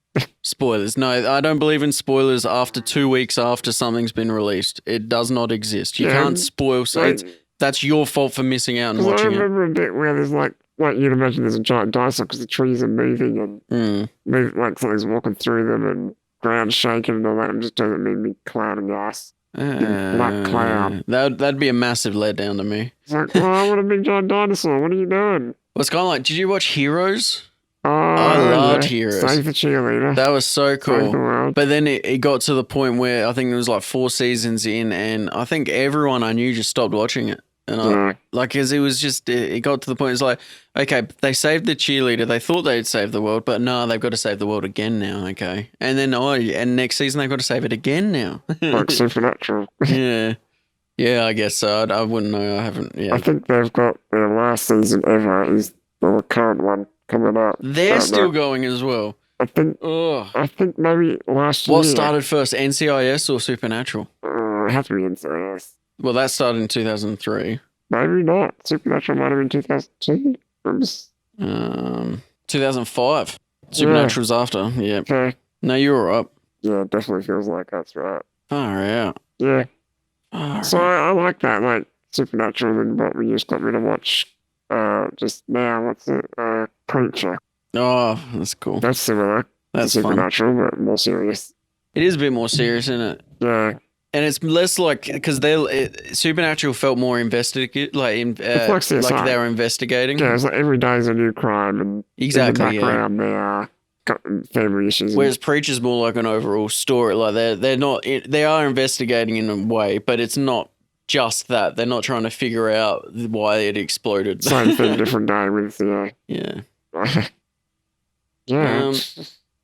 Spoilers. No, I don't believe in spoilers after 2 weeks after something's been released. It does not exist. You Yeah, can't spoil. So that's your fault for missing out and Because I watching it. remember a bit where there's like you'd imagine there's a giant dinosaur because the trees are moving and like something's walking through them and ground shaking and all that. And just doesn't mean me cloud of gas. Black cloud. That'd be a massive letdown to me. It's like, well, I want a big giant dinosaur. What are you doing? Well, it's kind of like, did you watch Heroes? Oh, I loved yeah. Heroes. Save the cheerleader. That was so Save the cool. world. But then it got to the point where I think it was like 4 seasons in, and I think everyone I knew just stopped watching it. And Yeah. because it was just, it got to the point, it's like, okay, they saved the cheerleader. They thought they'd save the world, but no, they've got to save the world again now. Okay. And then, and next season they've got to save it again now. Like Supernatural. Yeah. Yeah, I guess so. I wouldn't know. I haven't. Yeah. I think they've got their last season ever is the current one coming up. They're Don't still know. going as well. I think maybe last year. What started first, NCIS or Supernatural? It has to be NCIS. Well, that started in 2003. Maybe not. Supernatural might have been 2002. Oops. 2005. Supernatural's after. Yeah. Okay. No, you're all right. Yeah, it definitely feels like that's right. Far out. Yeah. Far So out. I like that, like Supernatural, and what we just got me to watch just now. What's it? Preacher. Oh, that's cool. That's similar to That's fun. Supernatural, but more serious. It is a bit more serious, isn't it? Yeah. And it's less like because Supernatural felt more investigative, like like CSI. like they were investigating. Yeah, it's like every day is a new crime, and Exactly. in the Yeah. background they are got family issues. and- Whereas Preacher's more like an overall story. Like they're not they are investigating in a way, but it's not just that. They're not trying to figure out why it exploded. Same thing, different day with Yeah. yeah.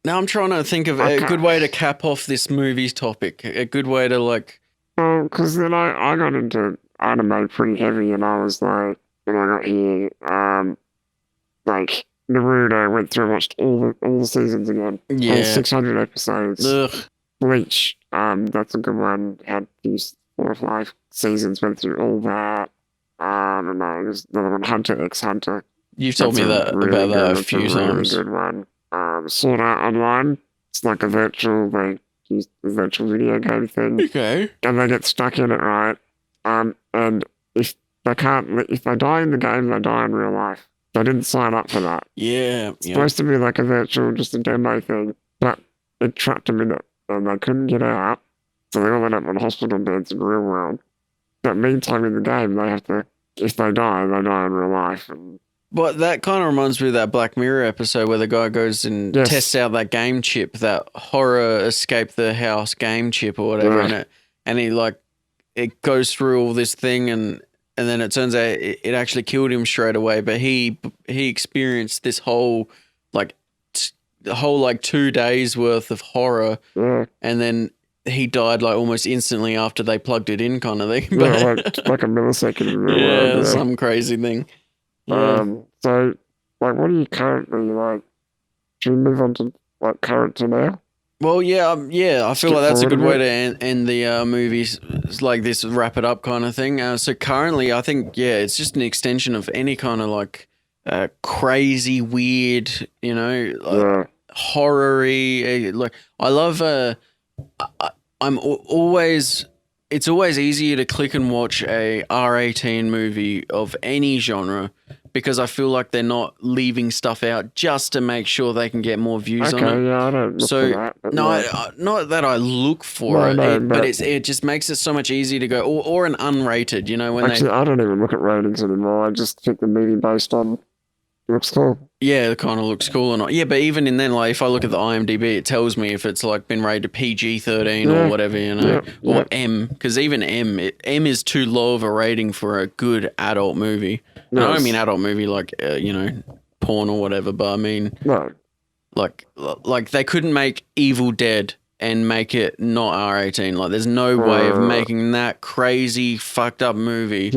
Now I'm trying to think of a Okay. good way to cap off this movie's topic. A good way to like. Well, because then I got into anime pretty heavy, and I was like, when I got here, like Naruto, went through and watched all the seasons again, all Yeah. 600 episodes. Ugh. Bleach, that's a good one. Had these 4 or 5 seasons, went through all that. And there's another one, Hunter x Hunter. You've told me That's that really about that a good- few it's really times. good one. Sword Art Online. It's like a virtual, they use the virtual video game thing, Okay. and they get stuck in it, right? And if they die in the game, they die in real life. They didn't sign up for that. Yeah. It's Yeah. supposed to be like a virtual, just a demo thing, but it trapped them in it, and they couldn't get out, so they all ended up on hospital beds in the real world. But meantime, in the game, they have to, if they die in real life. And But that kind of reminds me of that Black Mirror episode where the guy goes and Yes. tests out that game chip, that horror escape the house game chip or whatever, Yeah. and he like it goes through all this thing and and then it turns out it actually killed him straight away. But he experienced this whole like 2 days worth of horror, and then he died like almost instantly after they plugged it in, kind of thing. Yeah, like a millisecond. Yeah, some crazy thing. Yeah. So, like, what are you currently like? Should we move on to like current to now? Well, yeah, I feel like that's a good way to end the movies like this, wrap it up kind of thing. So currently, I think, it's just an extension of any kind of like crazy, weird, horror-y. Like, I love, it's always easier to click and watch a R18 movie of any genre, because I feel like they're not leaving stuff out just to make sure they can get more views on it. Yeah, I don't look for that. Not that I look for it, but it just makes it so much easier to go, or an unrated, I don't even look at ratings anymore. I just pick the movie based on looks cool. Yeah, it kind of looks cool or not. Yeah, but even in then, like if I look at the IMDb, it tells me if it's like been rated PG-13 or whatever, or M, because even M is too low of a rating for a good adult movie. No, I don't mean adult movie like porn or whatever, but I mean like they couldn't make Evil Dead and make it not R18. Like there's no way of making that crazy fucked up movie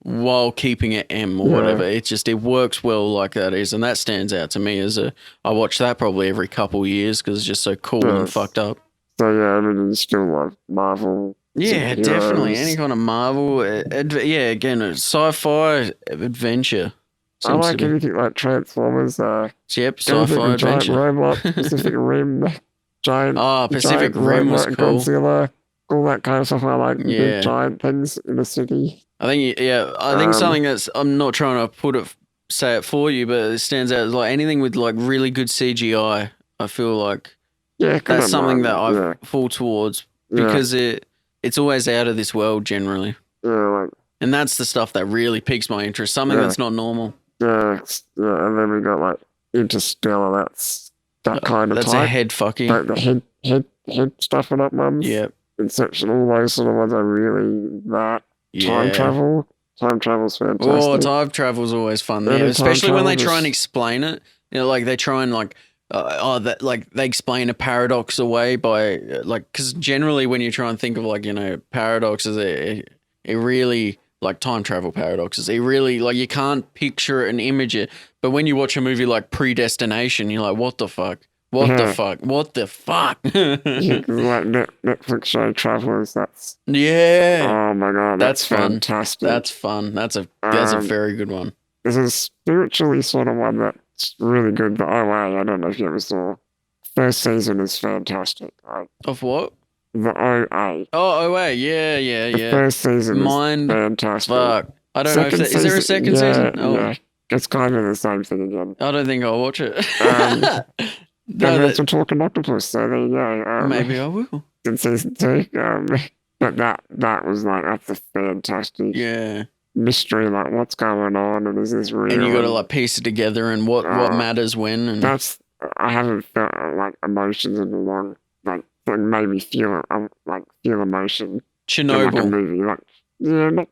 while keeping it M or whatever. It works well like that is, and that stands out to me as I watch that probably every couple years because it's just so cool and fucked up. So yeah, I mean, it's still like Marvel. Yeah, definitely any kind of Marvel. Again, sci-fi adventure. I like anything like Transformers. Sci-fi adventure. Giant robot, Pacific Rim, giant. Pacific Rim was cool. Godzilla, all that kind of stuff. I like big giant things in the city. I think something that's, I'm not trying to say it for you, but it stands out as like anything with like really good CGI. I feel like that's something that I fall towards because it's always out of this world generally. Yeah, and that's the stuff that really piques my interest. Something that's not normal. Yeah, and then we got like Interstellar. That's that kind of that's type. A head fucky. Like the head stuffing up ones. Yeah. Inception, all those sort of ones are really that. Yeah. Time travel's fantastic. Oh, time travel's always fun. Yeah, especially when they try and explain it. Like they try and they explain a paradox away by because generally when you try and think of paradoxes, it really like time travel paradoxes. It really you can't picture an image it, but when you watch a movie like Predestination, you're like, what the fuck? What the fuck? What the fuck? Like Netflix show Travelers, that's... Yeah. Oh my God, that's fantastic. That's fun. That's a very good one. There's a spiritually sort of one that's really good, the OA. I don't know if you ever saw. First season is fantastic. Of what? The OA. Oh, OA. Yeah. The first season is fantastic. Fuck. I don't know if is there a second season? Oh. Yeah. It's kind of the same thing again. I don't think I'll watch it. There's a talking octopus, so there you go. Maybe I will. In season 2, but that was that's a fantastic mystery. Like, what's going on, and is this real? And you got to piece it together, and what matters when. And I haven't felt emotions in a long that made me feel emotion. Chernobyl. In a movie,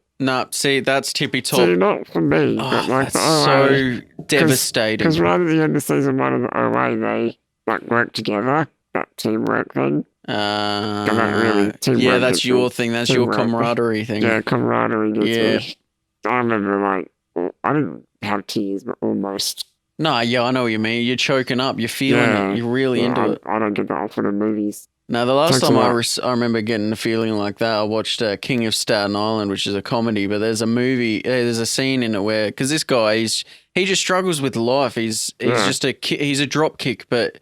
see, that's tippy top. See, not for me. Oh, but that's so devastating. Because right at the end of season 1 of the OA, they work together. That teamwork thing. That's your thing. That's your camaraderie thing. Yeah, camaraderie gets me. I remember I didn't have tears, but almost. No, I know what you mean. You're choking up. You're feeling it. You're really into it. I don't get that often in movies. Now, the last time I remember getting a feeling like that, I watched King of Staten Island, which is a comedy, but there's a scene in it where, because this guy, he just struggles with life. He's just he's a drop kick, but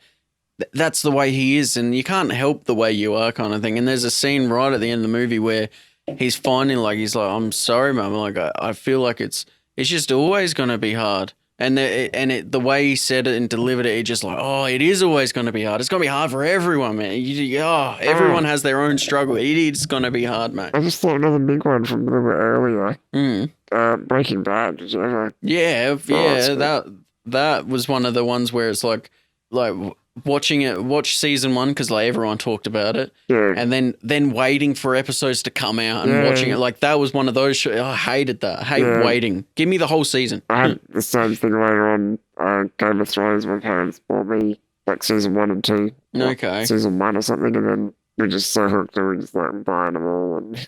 that's the way he is, and you can't help the way you are kind of thing. And there's a scene right at the end of the movie where he's finding he's like, I'm sorry, Mum. I feel like it's just always going to be hard. And the way he said it and delivered it, just it is always going to be hard. It's going to be hard for everyone, man. Everyone has their own struggle. It is going to be hard, mate. I just thought another big one from a little bit earlier. Breaking Bad. Did you ever? Yeah. That was one of the ones where it's watch season 1 because like everyone talked about it, Yeah. and then waiting for episodes to come out and watching it. Like that was one of those shows. I hated that. I hate waiting. Give me the whole season. I had the same thing later on. Game of Thrones. My parents bought me like season 1 and 2. Okay. Season 1 or something, and then we're just so hooked and we're just like buying them all. And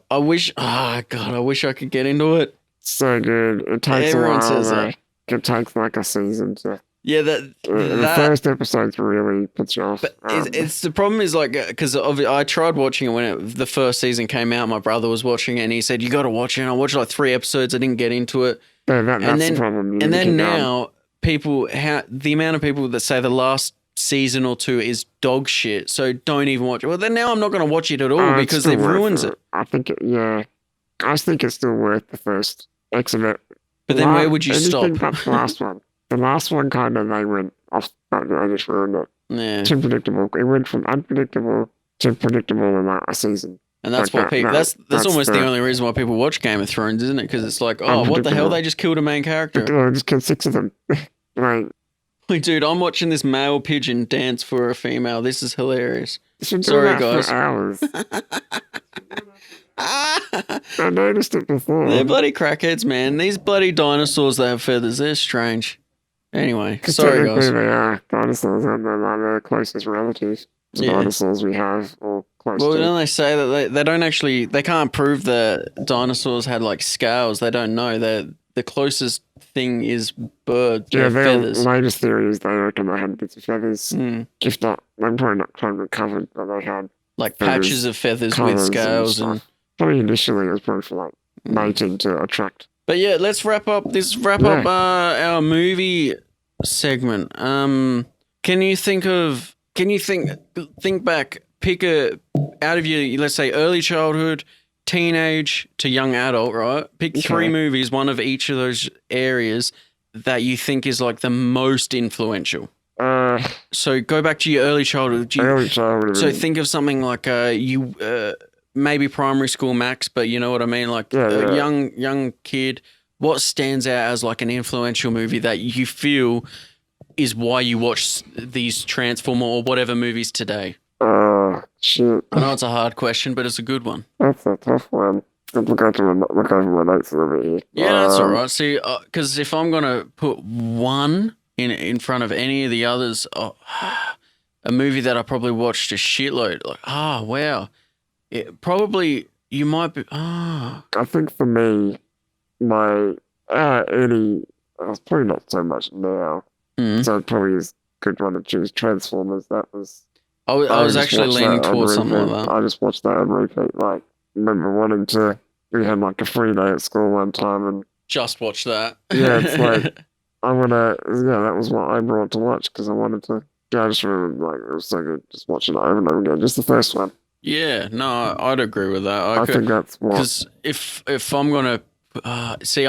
I wish. Oh God, I wish I could get into it. so good. It takes Everyone a while. says Though. that. It takes like a season to. Yeah, The that first episode's really puts you off. But it's the problem is like because I tried watching it when the first season came out. My brother was watching it and he said you got to watch it. And I watched like 3 episodes. I didn't get into it. That's the problem. And then now the amount of people that say the last season or 2 is dog shit, so don't even watch it. Well, then now I'm not going to watch it at all because it ruins it. I think I think it's still worth the first X amount. But then where would you stop? But the last one. The last one kind of they went off. I just ruined it. Yeah. Too predictable. It went from unpredictable to predictable in like a season. And that's like what people. That's almost the only reason why people watch Game of Thrones, isn't it? Because it's like, oh, what the hell? They just killed a main character. They just killed 6 of them. Like, Wait, dude, I'm watching this male pigeon dance for a female. This is hilarious. sorry, Sorry, guys. For hours. I noticed it before. They're bloody crackheads, man. These bloody dinosaurs that have feathers, they're strange. Anyway, sorry, guys. They are dinosaurs, aren't they? Like their closest relatives. The dinosaurs we have, or close Well, to. don't they say that they don't actually, they can't prove that dinosaurs had like scales. They don't know. The closest thing is birds. Yeah, their feathers. latest theory is they reckon they had bits of feathers. Mm. If not, they're probably not totally covered, but they had Like feathers, patches of feathers with colours scales and and. stuff. Probably initially it was probably for like mating to attract. But yeah, let's wrap up our movie segment. Can you think back, pick out of your, let's say, early childhood, teenage to young adult, right? Pick 3 movies, one of each of those areas that you think is like the most influential. So go back to your early childhood. So think of something like maybe primary school max, but you know what I mean? Like a young kid. What stands out as like an influential movie that you feel is why you watch these Transformer or whatever movies today? Shit. I know it's a hard question, but it's a good one. That's a tough one. Look over my notes over here. Yeah, that's all right. See, because if I'm going to put one in front of any of the others, a movie that I probably watched a shitload, like, wow. Probably you might be. I think for me, my early, it's probably not so much now. So it probably is a good one to choose. Transformers. That was. I was actually leaning towards something like that. I just watched that on repeat. Like, remember wanting to. We had like a free day at school one time, and just watch that. Yeah, it's like I want to. Yeah, that was what I brought to watch because I wanted to. Yeah, I just remember like it was so good just watching it over and over again. Just the first one. Yeah, no, I'd agree with that. I think that's what. Because if I'm gonna see,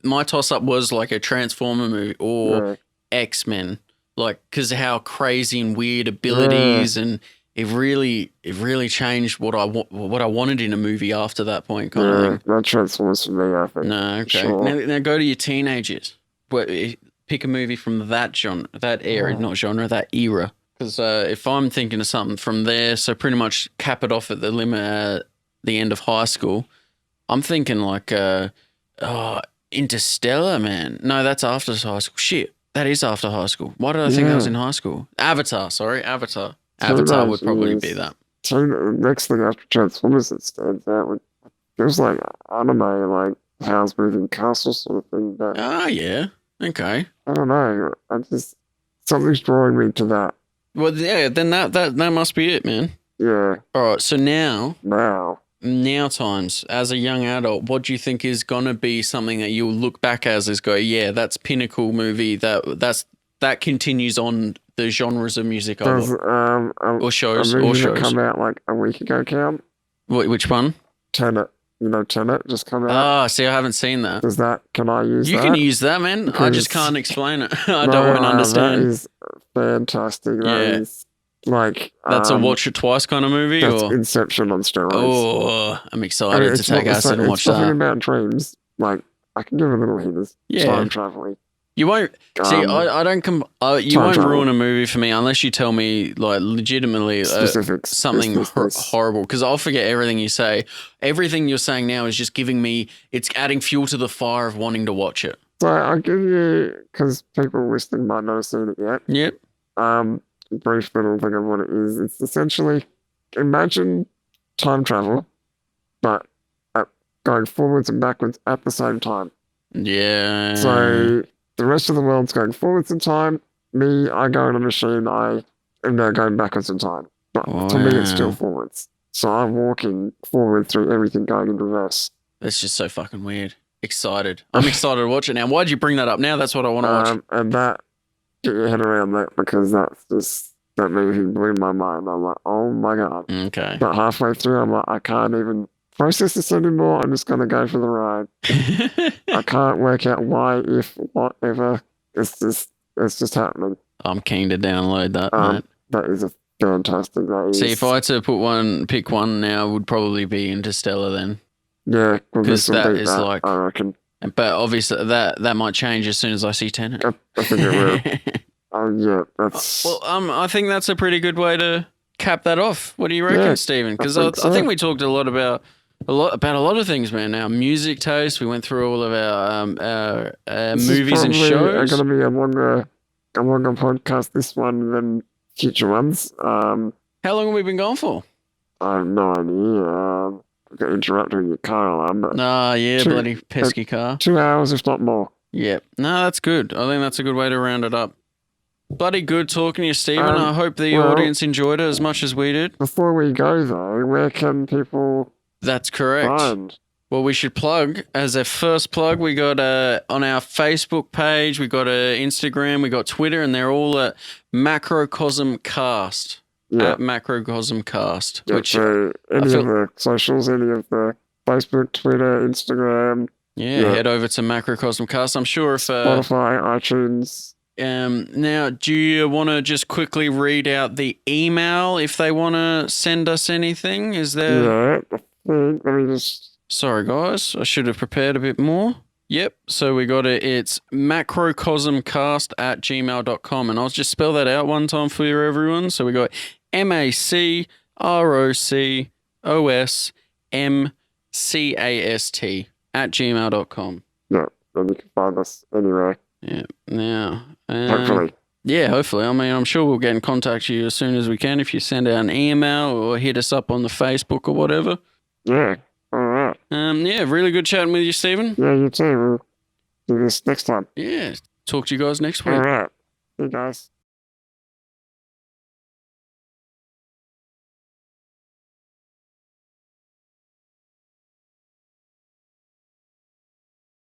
my toss up was like a Transformer movie or X-Men, like because how crazy and weird abilities, and it really changed what I wanted in a movie after that point. Kind of thing. That Transformers for me, I think. No, okay. Sure. Now go to your teenagers. Pick a movie from that genre, that era, not genre, that era. Because if I'm thinking of something from there, so pretty much cap it off at the limit at the end of high school, I'm thinking like Interstellar, man. No, that's after high school. Shit, that is after high school. Why did I think I was in high school? Avatar Avatar would probably be that. So the next thing after Transformers that stands out, it was like anime, like Howl's Moving Castle sort of thing. But yeah. Okay. I don't know. Something's drawing me to that. Well, yeah, then that must be it, man. Yeah. All right, so now times, as a young adult, what do you think is gonna be something that you'll look back as go, yeah, that's pinnacle movie, that continues on the genres of music I love. Or shows. Come out like a week ago, Cam. Which one? Tenet. You know, Tenet just come out. See, I haven't seen that. Can I use that? You can use that, man. I just can't explain it. I don't want to understand. That is fantastic. That is like... That's a watch it twice kind of movie? That's Inception on steroids. Oh, I'm excited to take acid and watch that. It's talking about dreams. Like, I can give a little hint. It's time traveling. You won't see. I don't. You won't travel. ruin a movie for me unless you tell me like legitimately Specifics. something This. horrible. Because I'll forget everything you say. Everything you're saying now is just giving me. It's adding fuel to the fire of wanting to watch it. So I'll give you, because people listening might not have seen it yet. Yep. Brief little thing of what it is. It's essentially, imagine time travel, but going forwards and backwards at the same time. Yeah. So the rest of the world's going forwards in time. Me, I go in a machine. I am now going backwards in time. But to me, it's still forwards. So I'm walking forward through everything going in reverse. That's just so fucking weird. Excited. I'm excited to watch it now. Why'd you bring that up now? That's what I want to watch. And that, get your head around that, because that's just, that movie blew my mind. I'm like, oh my God. Okay. But halfway through, I'm like, I can't even process this anymore. I'm just going to go for the ride. I can't work out why, if, whatever. It's just happening. I'm keen to download that, mate. That is a fantastic. See, if I had to pick one now, it would probably be Interstellar then. Yeah, because that is like, I reckon. But obviously that might change as soon as I see Tenet. I think it will. Yeah, that's. Well, I think that's a pretty good way to cap that off. What do you reckon, Stephen? Because I think we talked a lot about a lot of things, man. Our music taste. We went through all of our movies and shows. It's going to be a longer podcast, this one, than future ones. How long have we been going for? I have no idea. I got interrupted with your car alarm. But bloody pesky car. 2 hours, if not more. Yep. No, that's good. I think that's a good way to round it up. Bloody good talking to you, Stephen. I hope the audience enjoyed it as much as we did. Before we go, though, where can people That's correct. find? Well, we should plug, as a first plug, we got on our Facebook page, we got Instagram, we got Twitter, and they're all at Macrocosm Cast. Yeah. At Macrocosm Cast. Yeah, so any of the socials, any of the Facebook, Twitter, Instagram. Head over to Macrocosm Cast. I'm sure if Spotify, iTunes. Now, do you want to just quickly read out the email if they want to send us anything? Is there? Yeah, I think. Let me just. Sorry, guys. I should have prepared a bit more. Yep. So we got it. It's macrocosmcast@gmail.com. And I'll just spell that out one time for you, everyone. So we got Macrocosmcast@gmail.com. Yeah, and you can find us anywhere. Yeah. Now. Hopefully. Yeah, hopefully. I mean, I'm sure we'll get in contact with you as soon as we can if you send out an email or hit us up on the Facebook or whatever. Yeah. All right. Really good chatting with you, Stephen. Yeah, you too. We'll do this next time. Yeah. Talk to you guys next week. All right. See you guys.